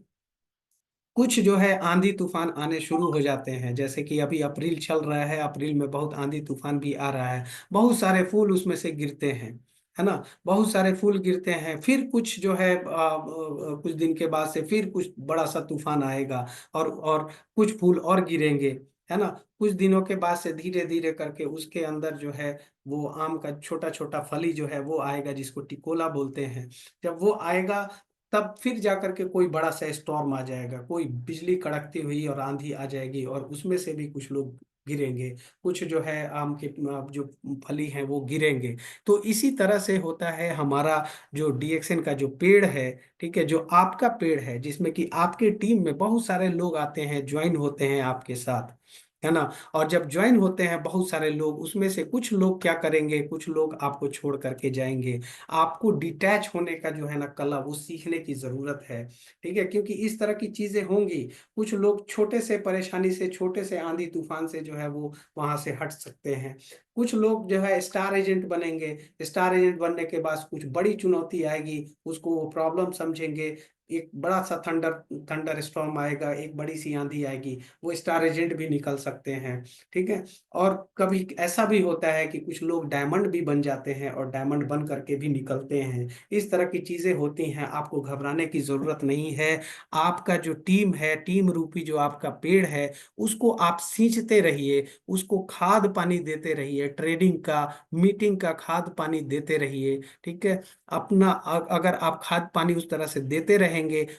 कुछ जो है आंधी तूफान आने शुरू हो जाते हैं। जैसे कि अभी अप्रैल चल रहा है, अप्रैल में बहुत आंधी तूफान भी आ रहा है, बहुत सारे फूल उसमें से गिरते हैं, है ना। बहुत सारे फूल गिरते हैं, फिर कुछ जो है कुछ दिन के बाद से फिर कुछ बड़ा सा तूफान आएगा, और कुछ फूल और गिरेंगे, है ना। कुछ दिनों के बाद से धीरे धीरे करके उसके अंदर जो है वो आम का छोटा छोटा फली जो है वो आएगा, जिसको टिकोला बोलते हैं। जब वो आएगा, तब फिर जाकर के कोई बड़ा सा स्टॉर्म आ जाएगा, कोई बिजली कड़कती हुई और आंधी आ जाएगी, और उसमें से भी कुछ लोग गिरेंगे, कुछ जो है आम के जो फली हैं वो गिरेंगे। तो इसी तरह से होता है हमारा जो डीएक्सएन का जो पेड़ है, ठीक है, जो आपका पेड़ है, जिसमें कि आपके टीम में बहुत सारे लोग आते हैं, ज्वाइन होते हैं आपके साथ, है ना। और जब ज्वाइन होते हैं बहुत सारे लोग, उसमें से कुछ लोग क्या करेंगे, कुछ लोग आपको छोड़ करके जाएंगे। आपको डिटैच होने का जो है ना कला, वो सीखने की जरूरत है, ठीक है। क्योंकि इस तरह की चीजें होंगी, कुछ लोग छोटे से परेशानी से, छोटे से आंधी तूफान से जो है वो वहां से हट सकते हैं। कुछ लोग जो है स्टार एजेंट बनेंगे, स्टार एजेंट बनने के बाद कुछ बड़ी चुनौती आएगी, उसको वो प्रॉब्लम समझेंगे। एक बड़ा सा थंडर थंडर स्टॉर्म आएगा, एक बड़ी सी आंधी आएगी, वो स्टार एजेंट भी निकल सकते हैं, ठीक है। और कभी ऐसा भी होता है कि कुछ लोग डायमंड भी बन जाते हैं, और डायमंड बन करके भी निकलते हैं। इस तरह की चीजें होती हैं, आपको घबराने की जरूरत नहीं है। आपका जो टीम है, टीम रूपी जो आपका पेड़ है, उसको आप सींचते रहिए, उसको खाद पानी देते रहिए, ट्रेडिंग का, मीटिंग का खाद पानी देते रहिए, ठीक है। अपना अगर आप खाद पानी उस तरह से देते रहेंगे,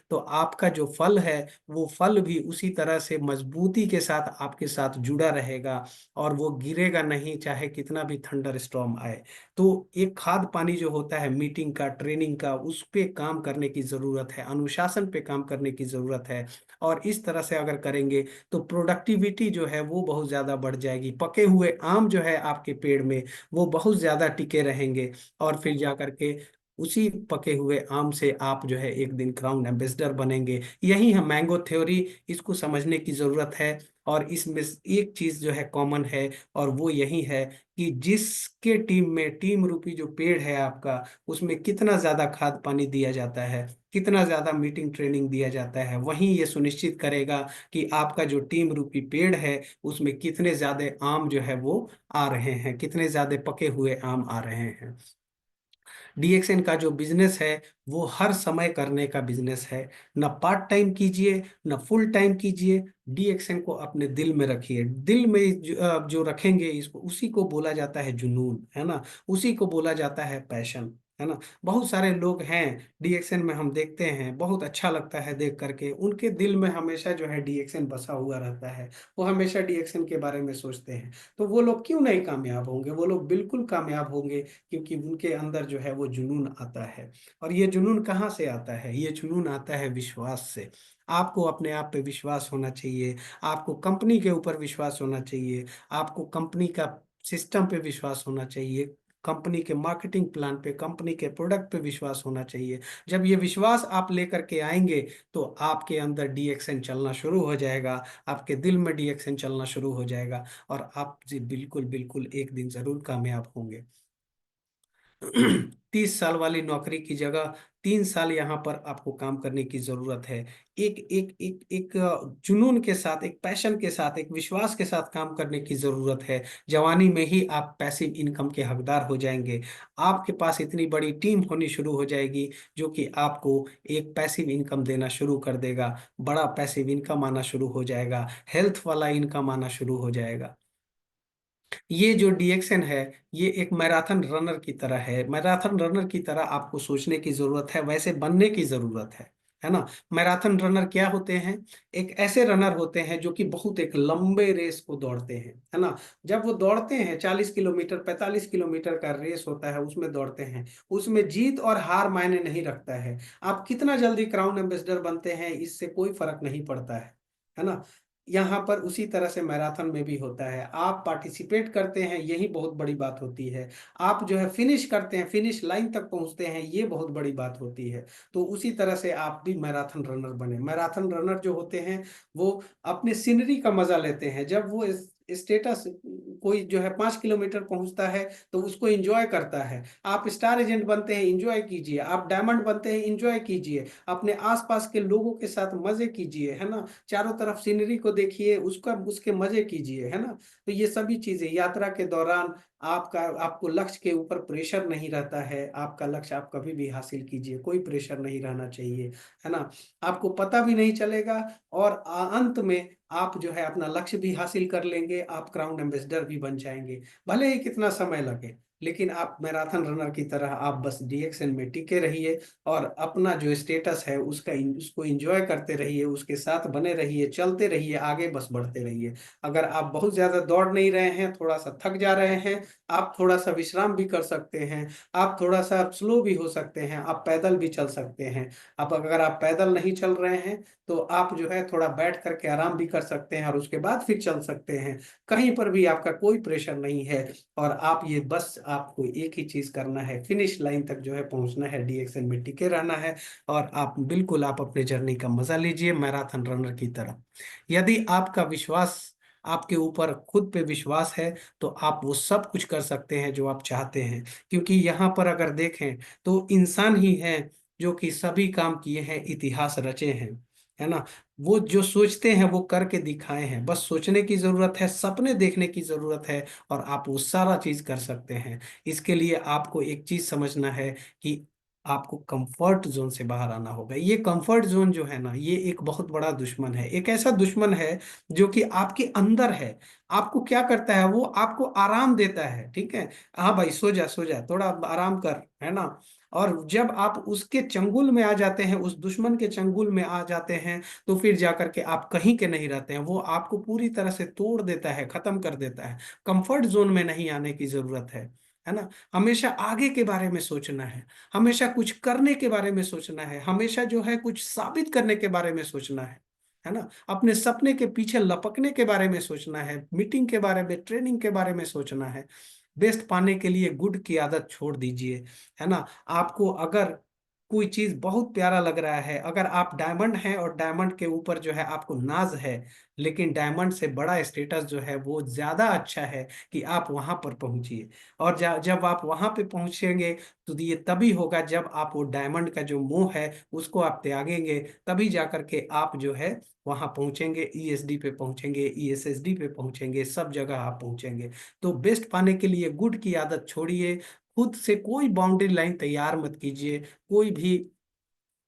तो आपका जो फल है, वो फल भी उसी तरह से मजबूती के साथ आपके साथ जुड़ा रहेगा, और वो गिरेगा नहीं, चाहे कितना भी थंडर स्टॉर्म आए। तो एक खाद पानी जो होता है, मीटिंग का, ट्रेनिंग का, उस पे काम करने की जरूरत है, अनुशासन पे काम करने की जरूरत है। और इस तरह से अगर करेंगे, तो प्रोडक्टिविटी जो है वो बहुत ज्यादा बढ़ जाएगी। पके हुए आम जो है आपके पेड़ में, वो बहुत ज्यादा टिके रहेंगे। और फिर जा करके उसी पके हुए आम से आप जो है एक दिन क्राउन एम्बेसडर बनेंगे। यही है मैंगो थ्योरी, इसको समझने की जरूरत है। और इसमें एक चीज जो है कॉमन है, और वो यही है कि जिसके टीम में, टीम रूपी जो पेड़ है आपका, उसमें कितना ज्यादा खाद पानी दिया जाता है, कितना ज्यादा मीटिंग ट्रेनिंग दिया जाता है, वही ये सुनिश्चित करेगा कि आपका जो टीम रूपी पेड़ है, उसमें कितने ज्यादा आम जो है वो आ रहे हैं, कितने ज्यादा पके हुए आम आ रहे हैं। डीएक्सएन का जो बिजनेस है, वो हर समय करने का बिजनेस है। न पार्ट टाइम कीजिए, न फुल टाइम कीजिए। डीएक्सएन को अपने दिल में रखिए। दिल में जो रखेंगे इसको, उसी को बोला जाता है जुनून, है ना। उसी को बोला जाता है पैशन। है ना। बहुत सारे लोग हैं डीएक्सएन में, हम देखते हैं, बहुत अच्छा लगता है देख करके, उनके दिल में हमेशा जो है डीएक्सएन बसा हुआ रहता है, वो हमेशा डीएक्सएन के बारे में सोचते हैं। तो वो लोग क्यों नहीं कामयाब होंगे? वो लोग बिल्कुल कामयाब होंगे, क्योंकि उनके अंदर जो है वो जुनून आता है। और ये जुनून कहाँ से आता है? ये जुनून आता है विश्वास से। आपको अपने आप पे विश्वास होना चाहिए, आपको कंपनी के ऊपर विश्वास होना चाहिए, आपको कंपनी का सिस्टम पे विश्वास होना चाहिए, कंपनी के मार्केटिंग प्लान पे, कंपनी के प्रोडक्ट पे विश्वास होना चाहिए। जब ये विश्वास आप लेकर के आएंगे, तो आपके अंदर डीएक्सएन चलना शुरू हो जाएगा, आपके दिल में डीएक्सएन चलना शुरू हो जाएगा, और आप जी बिल्कुल बिल्कुल एक दिन जरूर कामयाब होंगे। 30 साल वाली नौकरी की जगह 3 साल यहाँ पर आपको काम करने की जरूरत है। एक एक एक एक जुनून के साथ, एक पैशन के साथ, एक विश्वास के साथ काम करने की जरूरत है। जवानी में ही आप पैसिव इनकम के हकदार हो जाएंगे। आपके पास इतनी बड़ी टीम होनी शुरू हो जाएगी, जो कि आपको एक पैसिव इनकम देना शुरू कर देगा, बड़ा पैसिव इनकम आना शुरू हो जाएगा, हेल्थ वाला इनकम आना शुरू हो जाएगा। ये जो डीएक्सएन है, ये एक मैराथन रनर की तरह है। मैराथन रनर की तरह आपको सोचने की जरूरत है, वैसे बनने की जरूरत है ना। मैराथन रनर क्या होते हैं? एक ऐसे रनर होते हैं जो कि बहुत एक लंबे रेस को दौड़ते हैं, है ना। जब वो दौड़ते हैं, 40 किलोमीटर, 45 किलोमीटर का रेस होता है, उसमें दौड़ते हैं, उसमें जीत और हार मायने नहीं रखता है। आप कितना जल्दी क्राउन एम्बेसडर बनते हैं, इससे कोई फर्क नहीं पड़ता है ना। यहाँ पर उसी तरह से मैराथन में भी होता है, आप पार्टिसिपेट करते हैं, यही बहुत बड़ी बात होती है। आप जो है फिनिश करते हैं, फिनिश लाइन तक पहुंचते हैं, ये बहुत बड़ी बात होती है। तो उसी तरह से आप भी मैराथन रनर बने। मैराथन रनर जो होते हैं, वो अपने सीनरी का मजा लेते हैं। जब वो स्टेटस, कोई जो है 5 किलोमीटर पहुंचता है, तो उसको एंजॉय करता है। आप स्टार एजेंट बनते हैं, एंजॉय कीजिए। आप डायमंड बनते हैं, एंजॉय कीजिए। अपने आसपास के लोगों के साथ मजे कीजिए, है ना। चारों तरफ सीनरी को देखिए, उसका उसके मजे कीजिए, है ना। तो ये सभी चीजें यात्रा के दौरान, आपको लक्ष्य के ऊपर प्रेशर नहीं रहता है। आपका लक्ष्य आप कभी भी हासिल कीजिए, कोई प्रेशर नहीं रहना चाहिए, है ना। आपको पता भी नहीं चलेगा, और अंत में आप जो है अपना लक्ष्य भी हासिल कर लेंगे, आप क्राउन एम्बेसडर भी बन जाएंगे। भले ही कितना समय लगे, लेकिन आप मैराथन रनर की तरह आप बस डीएक्सएन में टिके रहिए, और अपना जो स्टेटस है उसको एंजॉय करते रहिए, उसके साथ बने रहिए, चलते रहिए, आगे बस बढ़ते रहिए। अगर आप बहुत ज्यादा दौड़ नहीं रहे हैं, थोड़ा सा थक जा रहे हैं, आप थोड़ा सा विश्राम भी कर सकते हैं। आप थोड़ा सा स्लो भी हो सकते हैं, आप पैदल भी चल सकते हैं। अब अगर आप पैदल नहीं चल रहे हैं, तो आप जो है थोड़ा बैठ करके आराम भी कर सकते हैं, और उसके बाद फिर चल सकते हैं। कहीं पर भी आपका कोई प्रेशर नहीं है। और आप ये बस आपको एक ही चीज करना है, फिनिश लाइन तक जो है पहुंचना है, डीएक्सएन में टिके रहना है। और आप बिल्कुल आप अपने जर्नी का मजा लीजिए मैराथन रनर की तरह। यदि आपका विश्वास, आपके ऊपर खुद पे विश्वास है, तो आप वो सब कुछ कर सकते हैं जो आप चाहते हैं। क्योंकि यहाँ पर अगर देखें, तो इंसान ही है जो कि सभी काम किए हैं, इतिहास रचे हैं, है ना। वो जो सोचते हैं वो करके दिखाए हैं, बस सोचने की जरूरत है, सपने देखने की जरूरत है, और आप वो सारा चीज कर सकते हैं। इसके लिए आपको एक चीज समझना है कि आपको कंफर्ट जोन से बाहर आना होगा। ये कंफर्ट जोन जो है ना, ये एक बहुत बड़ा दुश्मन है, एक ऐसा दुश्मन है जो कि आपके अंदर है। आपको क्या करता है? वो आपको आराम देता है, ठीक है। हाँ भाई, सो जा सो जा, थोड़ा आराम कर, है ना। और जब आप उसके चंगुल में आ जाते हैं, उस दुश्मन के चंगुल में आ जाते हैं, तो फिर जाकर के आप कहीं के नहीं रहते हैं। वो आपको पूरी तरह से तोड़ देता है, खत्म कर देता है। कंफर्ट जोन में नहीं आने की जरूरत है ना। हमेशा आगे के बारे में सोचना है, हमेशा कुछ करने के बारे में सोचना है, हमेशा जो है कुछ साबित करने के बारे में सोचना है ना। अपने सपने के पीछे लपकने के बारे में सोचना है, मीटिंग के बारे में, ट्रेनिंग के बारे में सोचना है। बेस्ट पाने के लिए गुड की आदत छोड़ दीजिए, है ना। आपको अगर कोई चीज बहुत प्यारा लग रहा है, अगर आप डायमंड हैं और डायमंड के ऊपर जो है आपको नाज है, लेकिन डायमंड से बड़ा स्टेटस जो है वो ज्यादा अच्छा है कि आप वहां पर पहुंचिए। और जब आप वहां पे पहुंचेंगे, तो ये तभी होगा जब आप वो डायमंड का जो मोह है उसको आप त्यागेंगे, तभी जाकर के आप जो है वहां पहुंचेंगे, ईएसडी पे पहुंचेंगे, ईएसएसडी पे पहुंचेंगे, सब जगह आप पहुंचेंगे। तो बेस्ट पाने के लिए गुड की आदत छोड़िए, खुद से कोई बाउंड्री लाइन तैयार मत कीजिए, कोई भी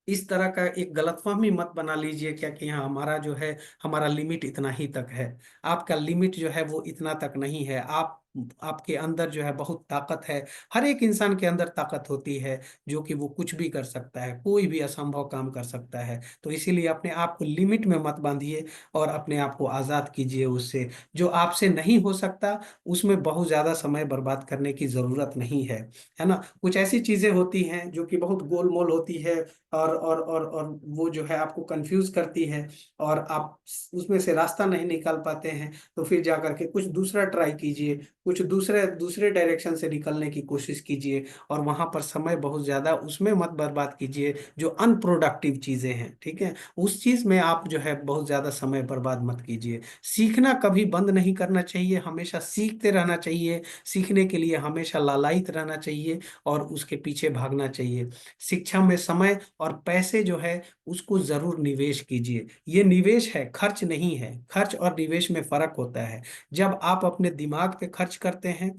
इस तरह का एक गलतफहमी मत बना लीजिए क्या कि हाँ हमारा जो है, हमारा लिमिट इतना ही तक है। आपका लिमिट जो है वो इतना तक नहीं है। आप आपके अंदर जो है बहुत ताकत है। हर एक इंसान के अंदर ताकत होती है, जो कि वो कुछ भी कर सकता है, कोई भी असंभव काम कर सकता है। तो इसीलिए अपने आप को लिमिट में मत बांधिए और अपने आप को आजाद कीजिए उससे। जो आपसे नहीं हो सकता उसमें बहुत ज्यादा समय बर्बाद करने की जरूरत नहीं है ना। कुछ ऐसी चीजें होती हैं जो कि बहुत गोलमोल होती है, और वो जो है आपको कंफ्यूज करती है, और आप उसमें से रास्ता नहीं निकाल पाते हैं। तो फिर जा करके कुछ दूसरा ट्राई कीजिए, कुछ दूसरे दूसरे डायरेक्शन से निकलने की कोशिश कीजिए, और वहां पर समय बहुत ज्यादा उसमें मत बर्बाद कीजिए जो अनप्रोडक्टिव चीजें हैं, ठीक है। उस चीज में आप जो है बहुत ज्यादा समय बर्बाद मत कीजिए। सीखना कभी बंद नहीं करना चाहिए, हमेशा सीखते रहना चाहिए। सीखने के लिए हमेशा लालायित रहना चाहिए और उसके पीछे भागना चाहिए। शिक्षा में समय और पैसे जो है उसको जरूर निवेश कीजिए। ये निवेश है, खर्च नहीं है। खर्च और निवेश में फर्क होता है। जब आप अपने दिमाग पे खर्च करते हैं,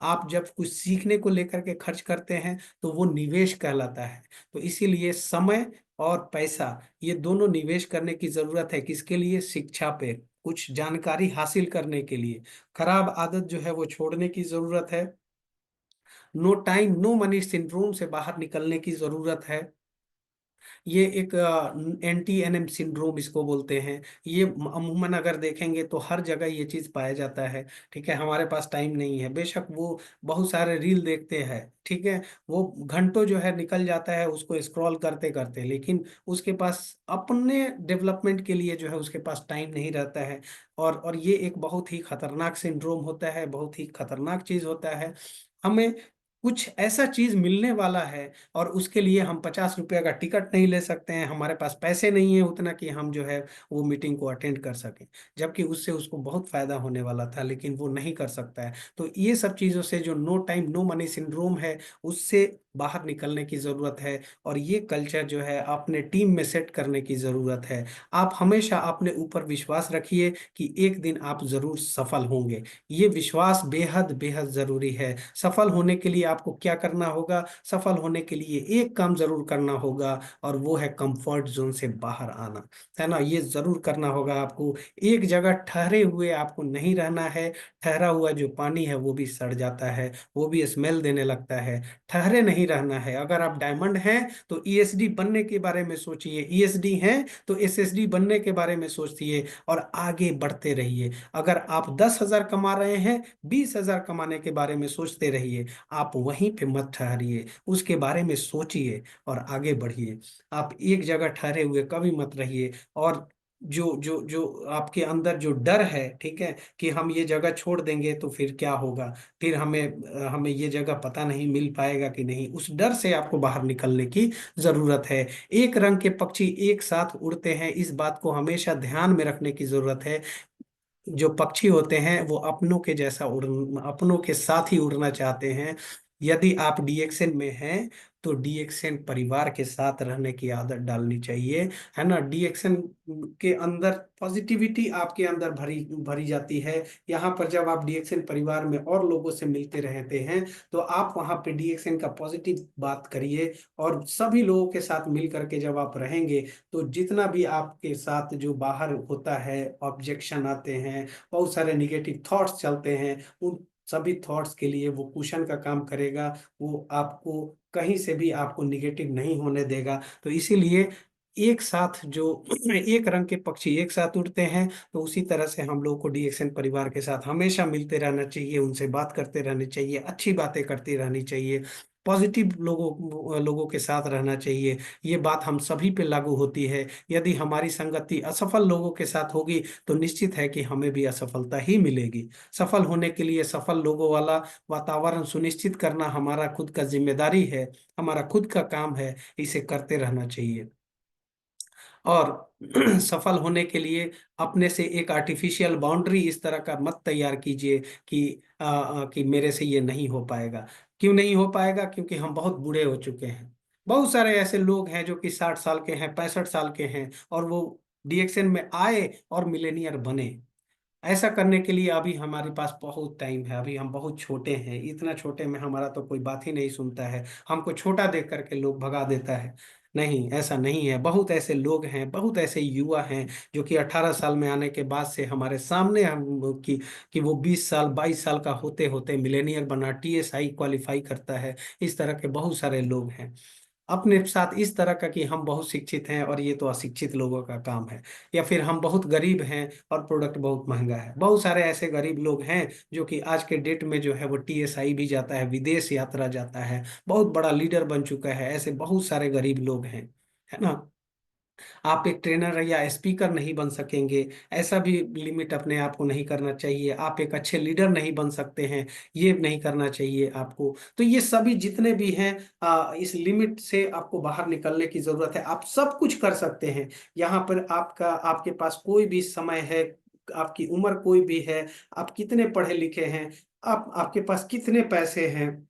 आप जब कुछ सीखने को लेकर के खर्च करते हैं, तो वो निवेश कहलाता है। तो इसीलिए समय और पैसा, ये दोनों निवेश करने की जरूरत है। किसके लिए? शिक्षा पे, कुछ जानकारी हासिल करने के लिए। खराब आदत जो है वो छोड़ने की जरूरत है। No time no money syndrome से बाहर निकलने की जरूरत है। ये एक NTNM सिंड्रोम इसको बोलते हैं। ये अमूमन अगर देखेंगे तो हर जगह ये चीज पाया जाता है। ठीक है, हमारे पास टाइम नहीं है, बेशक वो बहुत सारे रील देखते हैं, ठीक है, वो घंटों जो है निकल जाता है उसको स्क्रॉल करते करते, लेकिन उसके पास अपने डेवलपमेंट के लिए जो है उसके पास टाइम नहीं रहता है। और ये एक बहुत ही खतरनाक सिंड्रोम होता है, बहुत ही खतरनाक चीज होता है। हमें कुछ ऐसा चीज मिलने वाला है और उसके लिए हम 50 रुपये का टिकट नहीं ले सकते हैं, हमारे पास पैसे नहीं है उतना कि हम जो है वो मीटिंग को अटेंड कर सकें, जबकि उससे उसको बहुत फायदा होने वाला था, लेकिन वो नहीं कर सकता है। तो ये सब चीजों से, जो no time no money syndrome है, उससे बाहर निकलने की जरूरत है। और ये कल्चर जो है अपने टीम में सेट करने की जरूरत है। आप हमेशा अपने ऊपर विश्वास रखिए कि एक दिन आप जरूर सफल होंगे। ये विश्वास बेहद बेहद जरूरी है। सफल होने के लिए आपको क्या करना होगा? सफल होने के लिए एक काम जरूर करना होगा, और वो है कंफर्ट जोन से बाहर आना, है ना। ये जरूर करना होगा आपको। एक जगह ठहरे हुए आपको नहीं रहना है। ठहरा हुआ जो पानी है वो भी सड़ जाता है, वो भी स्मेल देने लगता है। ठहरे नहीं रहना है। अगर आप डायमंड हैं तो ESD बनने के बारे में सोचिए, ESD हैं तो SSD बनने के बारे में सोचिए, और आगे बढ़ते रहिए। अगर आप 10,000 कमा रहे हैं, 20,000 कमाने के बारे में सोचते रहिए। आप वहीं पे मत ठहरिए, उसके बारे में सोचिए और आगे बढ़िए। आप एक जगह ठहरे हुए कभी मत रहिए। और जो जो जो आपके अंदर जो डर है, ठीक है, कि हम ये जगह छोड़ देंगे तो फिर क्या होगा, फिर हमें हमें ये जगह पता नहीं मिल पाएगा कि नहीं, उस डर से आपको बाहर निकलने की जरूरत है। एक रंग के पक्षी एक साथ उड़ते हैं, इस बात को हमेशा ध्यान में रखने की जरूरत है। जो पक्षी होते हैं वो अपनों के जैसा उड़ अपनों के साथ ही उड़ना चाहते हैं। यदि आप DXN में हैं तो DXN परिवार के साथ रहने की आदत डालनी चाहिए, है ना। DXN के अंदर पॉजिटिविटी आपके अंदर भरी भरी जाती है। यहाँ पर जब आप DXN परिवार में और लोगों से मिलते रहते हैं, तो आप वहाँ पे DXN का पॉजिटिव बात करिए। और सभी लोगों के साथ मिल करके जब आप रहेंगे, तो जितना भी आपके साथ जो बाहर होता है, ऑब्जेक्शन आते हैं, बहुत सारे निगेटिव थॉट्स चलते हैं, उन सभी थॉट्स के लिए वो कुशन का काम करेगा। वो आपको कहीं से भी आपको निगेटिव नहीं होने देगा। तो इसीलिए एक साथ जो एक रंग के पक्षी एक साथ उड़ते हैं, तो उसी तरह से हम लोग को DXN परिवार के साथ हमेशा मिलते रहना चाहिए, उनसे बात करते रहनी चाहिए, अच्छी बातें करती रहनी चाहिए, पॉजिटिव लोगों लोगों के साथ रहना चाहिए। ये बात हम सभी पे लागू होती है। यदि हमारी संगति असफल लोगों के साथ होगी, तो निश्चित है कि हमें भी असफलता ही मिलेगी। सफल होने के लिए सफल लोगों वाला वातावरण सुनिश्चित करना हमारा खुद का जिम्मेदारी है, हमारा खुद का काम है। इसे करते रहना चाहिए। और सफल होने के लिए अपने से एक आर्टिफिशियल बाउंड्री इस तरह का मत तैयार कीजिए कि मेरे से ये नहीं हो पाएगा। क्यों नहीं हो पाएगा? क्योंकि हम बहुत बूढ़े हो चुके हैं। बहुत सारे ऐसे लोग हैं जो कि 60 साल के हैं, 65 साल के हैं, और वो DXN में आए और मिलेनियर बने। ऐसा करने के लिए अभी हमारे पास बहुत टाइम है, अभी हम बहुत छोटे हैं। इतना छोटे में हमारा तो कोई बात ही नहीं सुनता है, हमको छोटा देख करके लोग भगा देता है। नहीं, ऐसा नहीं है। बहुत ऐसे लोग हैं, बहुत ऐसे युवा हैं जो कि 18 साल में आने के बाद से हमारे सामने हम कि वो 20 साल 22 साल का होते होते मिलेनियर बना, टीएसआई क्वालिफाई करता है। इस तरह के बहुत सारे लोग हैं। अपने साथ इस तरह का कि हम बहुत शिक्षित हैं और ये तो अशिक्षित लोगों का काम है, या फिर हम बहुत गरीब हैं और प्रोडक्ट बहुत महंगा है। बहुत सारे ऐसे गरीब लोग हैं जो कि आज के डेट में जो है वो टीएसआई भी जाता है, विदेश यात्रा जाता है, बहुत बड़ा लीडर बन चुका है। ऐसे बहुत सारे गरीब लोग हैं, है ना। आप एक ट्रेनर या स्पीकर नहीं बन सकेंगे, ऐसा भी लिमिट अपने आप को नहीं करना चाहिए। आप एक अच्छे लीडर नहीं बन सकते हैं, ये नहीं करना चाहिए आपको। तो ये सभी जितने भी हैं, इस लिमिट से आपको बाहर निकलने की जरूरत है। आप सब कुछ कर सकते हैं। यहाँ पर आपके पास कोई भी समय है, आपकी उम्र कोई भी है, आप कितने पढ़े लिखे हैं, आपके पास कितने पैसे हैं,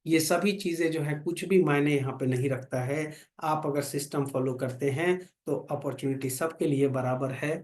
ये सभी चीजें जो है कुछ भी मायने यहाँ पे नहीं रखता है। आप अगर सिस्टम फॉलो करते हैं तो अपॉर्चुनिटी सबके लिए बराबर है,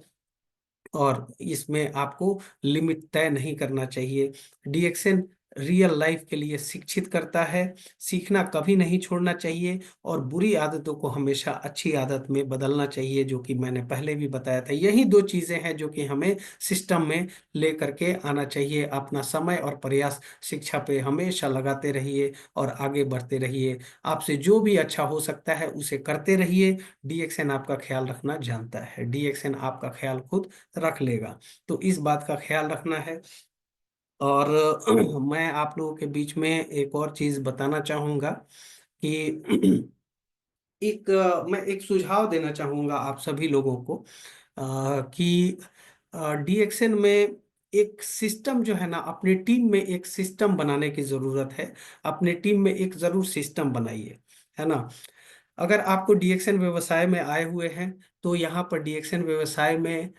और इसमें आपको लिमिट तय नहीं करना चाहिए। डीएक्सएन रियल लाइफ के लिए शिक्षित करता है। सीखना कभी नहीं छोड़ना चाहिए, और बुरी आदतों को हमेशा अच्छी आदत में बदलना चाहिए, जो कि मैंने पहले भी बताया था। यही दो चीजें हैं जो कि हमें सिस्टम में ले करके आना चाहिए। अपना समय और प्रयास शिक्षा पे हमेशा लगाते रहिए और आगे बढ़ते रहिए। आपसे जो भी अच्छा हो सकता है उसे करते रहिए। डीएक्सएन आपका ख्याल रखना जानता है, डीएक्सएन आपका ख्याल खुद रख लेगा। तो इस बात का ख्याल रखना है। और मैं आप लोगों के बीच में एक और चीज बताना चाहूंगा कि मैं एक सुझाव देना चाहूंगा आप सभी लोगों को, कि डीएक्सएन में एक सिस्टम जो है ना, अपनी टीम में एक सिस्टम बनाने की जरूरत है। अपने टीम में एक जरूर सिस्टम बनाइए, है ना। अगर आपको डीएक्सएन व्यवसाय में आए हुए हैं, तो यहाँ पर डीएक्सएन व्यवसाय में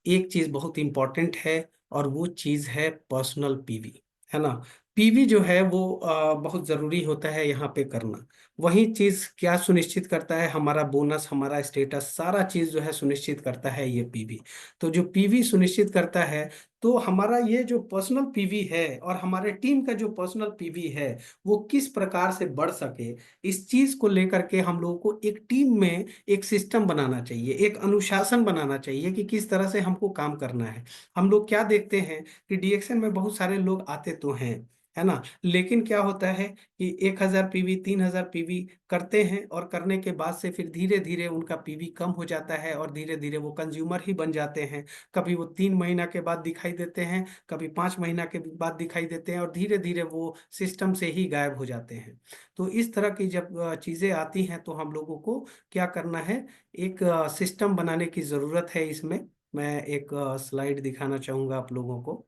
एक चीज बहुत इंपॉर्टेंट है, और वो चीज है पर्सनल पीवी, है ना। पीवी जो है वो बहुत जरूरी होता है यहाँ पे करना। वही चीज क्या सुनिश्चित करता है, हमारा बोनस, हमारा स्टेटस, सारा चीज जो है सुनिश्चित करता है ये पीवी। तो जो पीवी सुनिश्चित करता है, तो हमारा ये जो पर्सनल पीवी है और हमारे टीम का जो पर्सनल पीवी है, वो किस प्रकार से बढ़ सके, इस चीज को लेकर के हम लोगों को एक टीम में एक सिस्टम बनाना चाहिए, एक अनुशासन बनाना चाहिए कि किस तरह से हमको काम करना है। हम लोग क्या देखते हैं कि डीएक्शन में बहुत सारे लोग आते तो हैं, है ना, लेकिन क्या होता है कि 1000 पीवी, 3000 पीवी करते हैं, और करने के बाद से फिर धीरे धीरे उनका पीवी कम हो जाता है, और धीरे धीरे वो कंज्यूमर ही बन जाते हैं। कभी वो 3 महीना के बाद दिखाई देते हैं, कभी 5 महीना के बाद दिखाई देते हैं, और धीरे धीरे वो सिस्टम से ही गायब हो जाते हैं। तो इस तरह की जब चीजें आती हैं, तो हम लोगों को क्या करना है, एक सिस्टम बनाने की जरूरत है। इसमें मैं एक स्लाइड दिखाना चाहूंगा आप लोगों को।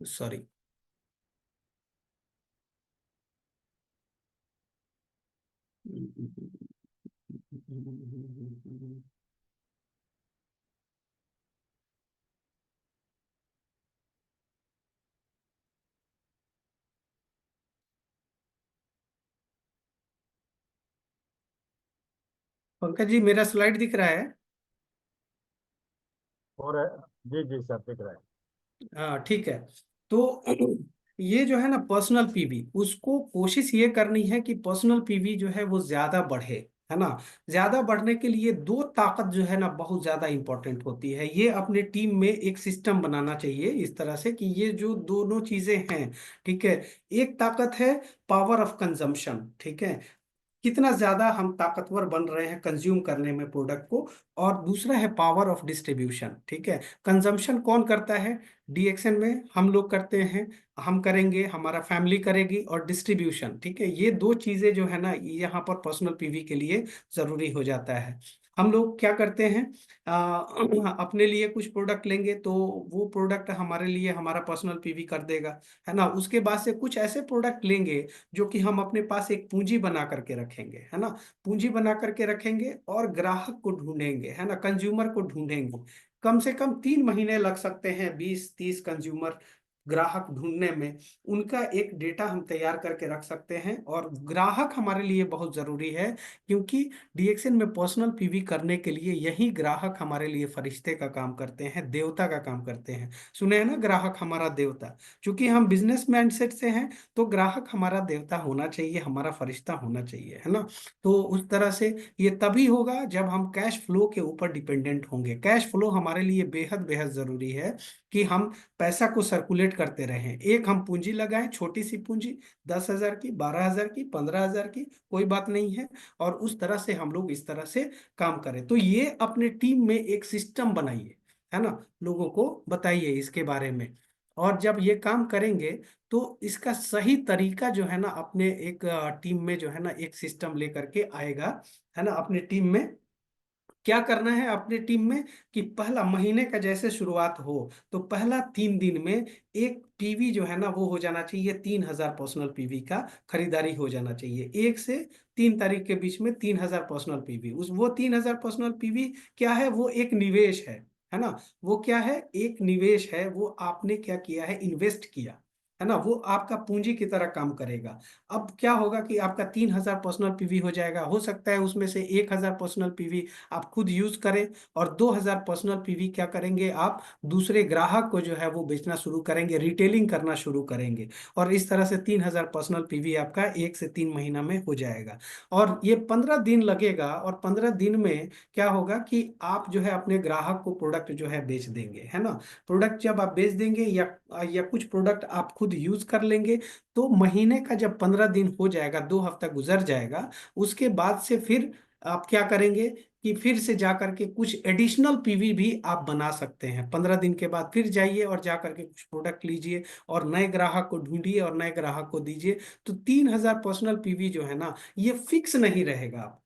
सॉरी। पंकज जी, मेरा स्लाइड दिख रहा है? और जी जी सर, दिख रहा है। हाँ, ठीक है। तो ये जो है ना पर्सनल पीवी, उसको कोशिश ये करनी है कि पर्सनल पीवी जो है वो ज्यादा बढ़े, है ना। ज्यादा बढ़ने के लिए दो ताकत जो है ना बहुत ज्यादा इंपॉर्टेंट होती है। ये अपने टीम में एक सिस्टम बनाना चाहिए इस तरह से कि ये जो दोनों चीजें हैं, ठीक है। एक ताकत है पावर ऑफ कंजम्पशन, ठीक है, कितना ज्यादा हम ताकतवर बन रहे हैं कंज्यूम करने में प्रोडक्ट को। और दूसरा है पावर ऑफ डिस्ट्रीब्यूशन, ठीक है। कंजम्पशन कौन करता है, डीएक्शन में हम लोग करते हैं, हम करेंगे, हमारा फैमिली करेगी, और डिस्ट्रीब्यूशन, ठीक है। ये दो चीजें जो है ना यहाँ पर पर्सनल पीवी के लिए जरूरी हो जाता है। हम लोग क्या करते हैं, अपने लिए कुछ प्रोडक्ट लेंगे, तो वो प्रोडक्ट हमारे लिए हमारा पर्सनल पीवी कर देगा, है ना। उसके बाद से कुछ ऐसे प्रोडक्ट लेंगे जो कि हम अपने पास एक पूंजी बना करके रखेंगे, है ना। पूंजी बना करके रखेंगे और ग्राहक को ढूंढेंगे, है ना, कंज्यूमर को ढूंढेंगे। कम से कम 3 महीने लग सकते हैं, 20-30 कंज्यूमर ग्राहक ढूंढने में, उनका एक डेटा हम तैयार करके रख सकते हैं। और ग्राहक हमारे लिए बहुत जरूरी है, क्योंकि डीएक्सएन में पर्सनल पीवी करने के लिए यही ग्राहक हमारे लिए फरिश्ते का काम करते हैं, देवता का काम करते हैं। सुने हैं ना, ग्राहक हमारा देवता। क्योंकि हम बिजनेस माइंडसेट से हैं, तो ग्राहक हमारा देवता होना चाहिए, हमारा फरिश्ता होना चाहिए, है ना। तो उस तरह से ये तभी होगा जब हम कैश फ्लो के ऊपर डिपेंडेंट होंगे। कैश फ्लो हमारे लिए बेहद बेहद जरूरी है, कि हम पैसा को सर्कुलेट करते रहें। एक हम पूंजी लगाएं, छोटी सी पूंजी, 10,000 की, 12,000 की, 15,000 की, कोई बात नहीं है। और उस तरह से हम लोग इस तरह से काम करें। तो ये अपने टीम में एक सिस्टम बनाइए, है ना, लोगों को बताइए इसके बारे में। और जब ये काम करेंगे, तो इसका सही तरीका जो है ना, अपने एक टीम में जो है ना, एक सिस्टम लेकर के आएगा, है ना। अपने टीम में क्या करना है, अपने टीम में, कि पहला महीने का जैसे शुरुआत हो, तो पहला 3 दिन में एक पीवी जो है ना, वो हो जाना चाहिए 3,000 पर्सनल पीवी का खरीदारी हो जाना चाहिए। 1 से 3 तारीख के बीच में 3,000 पर्सनल पीवी, उस वो 3,000 पर्सनल पीवी क्या है, वो एक निवेश है ना। वो क्या है, एक निवेश है। वो आपने क्या किया है, इन्वेस्ट किया, है ना। वो आपका पूंजी की तरह काम करेगा। अब क्या होगा कि आपका 3,000 पर्सनल पीवी हो जाएगा। हो सकता है उसमें से 1,000 पर्सनल पीवी आप खुद यूज करें, और 2,000 पर्सनल पीवी क्या करेंगे, आप दूसरे ग्राहक को जो है वो बेचना शुरू करेंगे, रिटेलिंग करना शुरू करेंगे। और इस तरह से 3,000 पर्सनल पीवी आपका 1 से 3 महीना में हो जाएगा। और ये 15 दिन लगेगा, और 15 दिन में क्या होगा कि आप जो है अपने ग्राहक को प्रोडक्ट जो है बेच देंगे, है ना। प्रोडक्ट जब आप बेच देंगे, या कुछ प्रोडक्ट आप खुद यूज कर लेंगे, तो महीने का जब 15 दिन हो जाएगा, 2 हफ्ता गुजर जाएगा, उसके बाद से फिर आप क्या करेंगे, कि फिर से जा करके कुछ एडिशनल पीवी भी आप बना सकते हैं। 15 दिन के बाद फिर जाइए और जा करके कुछ प्रोडक्ट लीजिए, और नए ग्राहक को ढूंढिए और नए ग्राहक को दीजिए। तो 3,000 पर्सनल पीवी जो है ना, ये फिक्स नहीं रहेगा,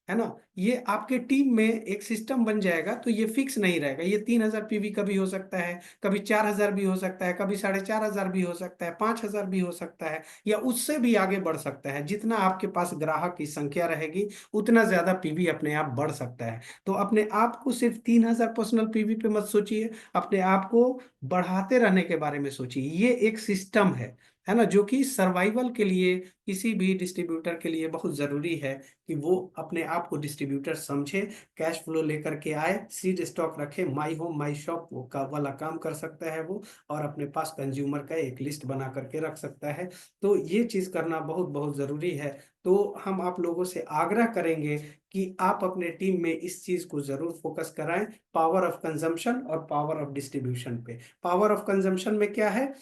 है ना। ये आपके टीम में एक सिस्टम बन जाएगा, तो ये फिक्स नहीं रहेगा। ये 3,000 पीवी कभी हो सकता है, कभी 4,000 भी हो सकता है, कभी 4,500 भी हो सकता है, 5,000 भी हो सकता है, या उससे भी आगे बढ़ सकता है। जितना आपके पास ग्राहक की संख्या रहेगी, उतना ज्यादा पीवी अपने आप बढ़ सकता है। तो अपने आप को सिर्फ 3,000 पर्सनल पीवी पे मत सोचिए, अपने आप को बढ़ाते रहने के बारे में सोचिए। ये एक सिस्टम है ना, जो कि सर्वाइवल के लिए, किसी भी डिस्ट्रीब्यूटर के लिए बहुत जरूरी है, कि वो अपने आप को डिस्ट्रीब्यूटर समझे, कैश फ्लो लेकर के आए, सीड स्टॉक रखे, माई होम माई शॉप का वाला काम कर सकता है वो, और अपने पास कंज्यूमर का एक लिस्ट बना करके रख सकता है। तो ये चीज करना बहुत बहुत जरूरी है। तो हम आप लोगों से आग्रह करेंगे कि आप अपने टीम में इस चीज को जरूर फोकस कराएं, पावर ऑफ कंजम्पशन और पावर ऑफ डिस्ट्रीब्यूशन पे। पावर ऑफ कंजम्पशन में क्या है,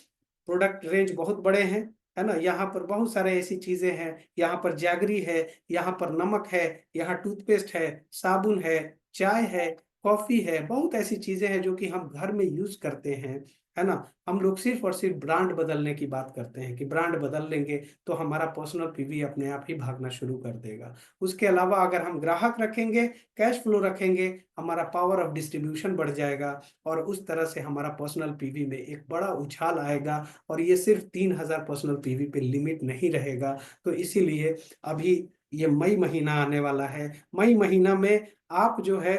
प्रोडक्ट रेंज बहुत बड़े हैं, है ना। यहाँ पर बहुत सारे ऐसी चीजें हैं, यहाँ पर जैगरी है, यहाँ पर नमक है, यहाँ टूथपेस्ट है, साबुन है, चाय है, कॉफी है, बहुत ऐसी चीजें हैं जो कि हम घर में यूज करते हैं, है ना। हम लोग सिर्फ और सिर्फ ब्रांड बदलने की बात करते हैं, कि ब्रांड बदल लेंगे तो हमारा पर्सनल पीवी अपने आप ही भागना शुरू कर देगा। उसके अलावा अगर हम ग्राहक रखेंगे, कैश फ्लो रखेंगे, हमारा पावर ऑफ डिस्ट्रीब्यूशन बढ़ जाएगा, और उस तरह से हमारा पर्सनल पीवी में एक बड़ा उछाल आएगा। और ये सिर्फ 3,000 पर्सनल पीवी पे लिमिट नहीं रहेगा। तो इसीलिए अभी ये मई महीना आने वाला है, मई महीना में आप जो है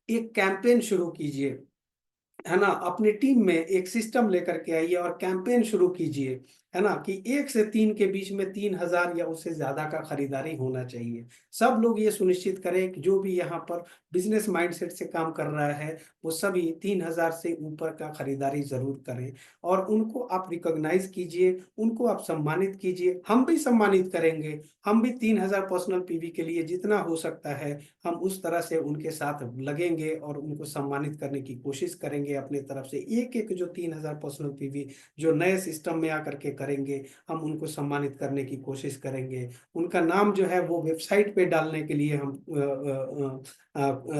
एक कैंपेन शुरू कीजिए, है ना। अपनी टीम में एक सिस्टम लेकर के आइए और कैंपेन शुरू कीजिए, है ना, कि 1 से 3 के बीच में 3,000 या उससे ज्यादा का खरीदारी होना चाहिए। सब लोग ये सुनिश्चित करें कि जो भी यहाँ पर बिजनेस माइंडसेट से काम कर रहा है, वो सभी 3,000 से ऊपर का खरीदारी जरूर करें। और उनको आप रिकॉग्नाइज कीजिए, उनको आप सम्मानित कीजिए, हम भी सम्मानित करेंगे। हम भी 3,000 पर्सनल पीवी के लिए जितना हो सकता है, हम उस तरह से उनके साथ लगेंगे और उनको सम्मानित करने की कोशिश करेंगे अपने तरफ से। एक एक जो 3,000 पर्सनल पीवी जो नए सिस्टम में आकर के करेंगे, हम उनको सम्मानित करने की कोशिश करेंगे। उनका नाम जो है वो वेबसाइट पे डालने के लिए हम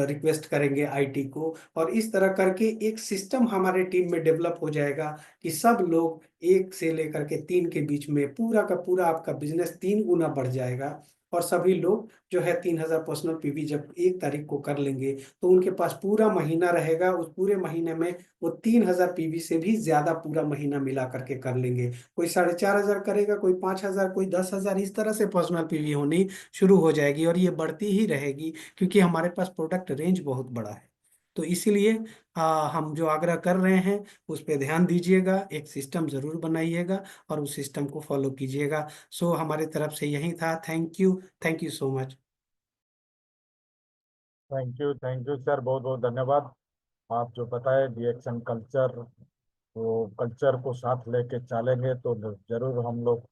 रिक्वेस्ट करेंगे आईटी को। और इस तरह करके एक सिस्टम हमारे टीम में डेवलप हो जाएगा, कि सब लोग 1 से लेकर के 3 के बीच में पूरा का पूरा आपका बिजनेस 3 गुना बढ़ जाएगा। और सभी लोग जो है 3,000 पर्सनल पीवी जब 1 तारीख को कर लेंगे, तो उनके पास पूरा महीना रहेगा। उस पूरे महीने में वो 3,000 पीवी से भी ज्यादा पूरा महीना मिला करके कर लेंगे। कोई 4,500 करेगा, कोई 5,000, कोई 10,000, इस तरह से पर्सनल पीवी होनी शुरू हो जाएगी, और ये बढ़ती ही रहेगी, क्योंकि हमारे पास प्रोडक्ट रेंज बहुत बड़ा है। तो इसीलिए हम जो आग्रह कर रहे हैं उस पे ध्यान दीजिएगा, एक सिस्टम जरूर बनाइएगा और उस सिस्टम को फॉलो कीजिएगा। सो हमारे तरफ से यही था। Thank you so much. Thank you sir, बहुत बहुत धन्यवाद। आप जो बताए रिएक्शन कल्चर, वो कल्चर को साथ लेके चलेंगे तो जरूर हम लोग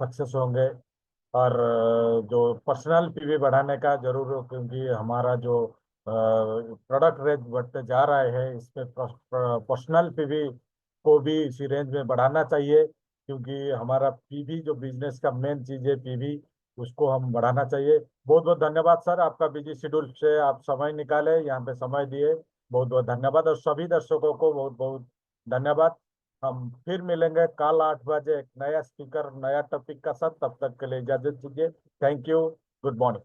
सक्सेस होंगे। और जो पर्सनल पीवी बढ़ाने का जरूर हो, क्योंकि हमारा जो प्रोडक्ट रेंज बढ़ते जा रहा है, इसमें पर्सनल पीवी को भी इसी रेंज में बढ़ाना चाहिए, क्योंकि हमारा पीवी जो बिजनेस का मेन चीज है पीवी, उसको हम बढ़ाना चाहिए। बहुत बहुत धन्यवाद सर, आपका बिजी शेड्यूल से आप समय निकाले, यहाँ पे समय दिए, बहुत बहुत धन्यवाद। और सभी दर्शकों को बहुत बहुत धन्यवाद। हम फिर मिलेंगे कल 8 बजे एक नया स्पीकर नया टॉपिक का साथ। तब तक के लिए इजाजत दीजिए। Thank you. Good morning.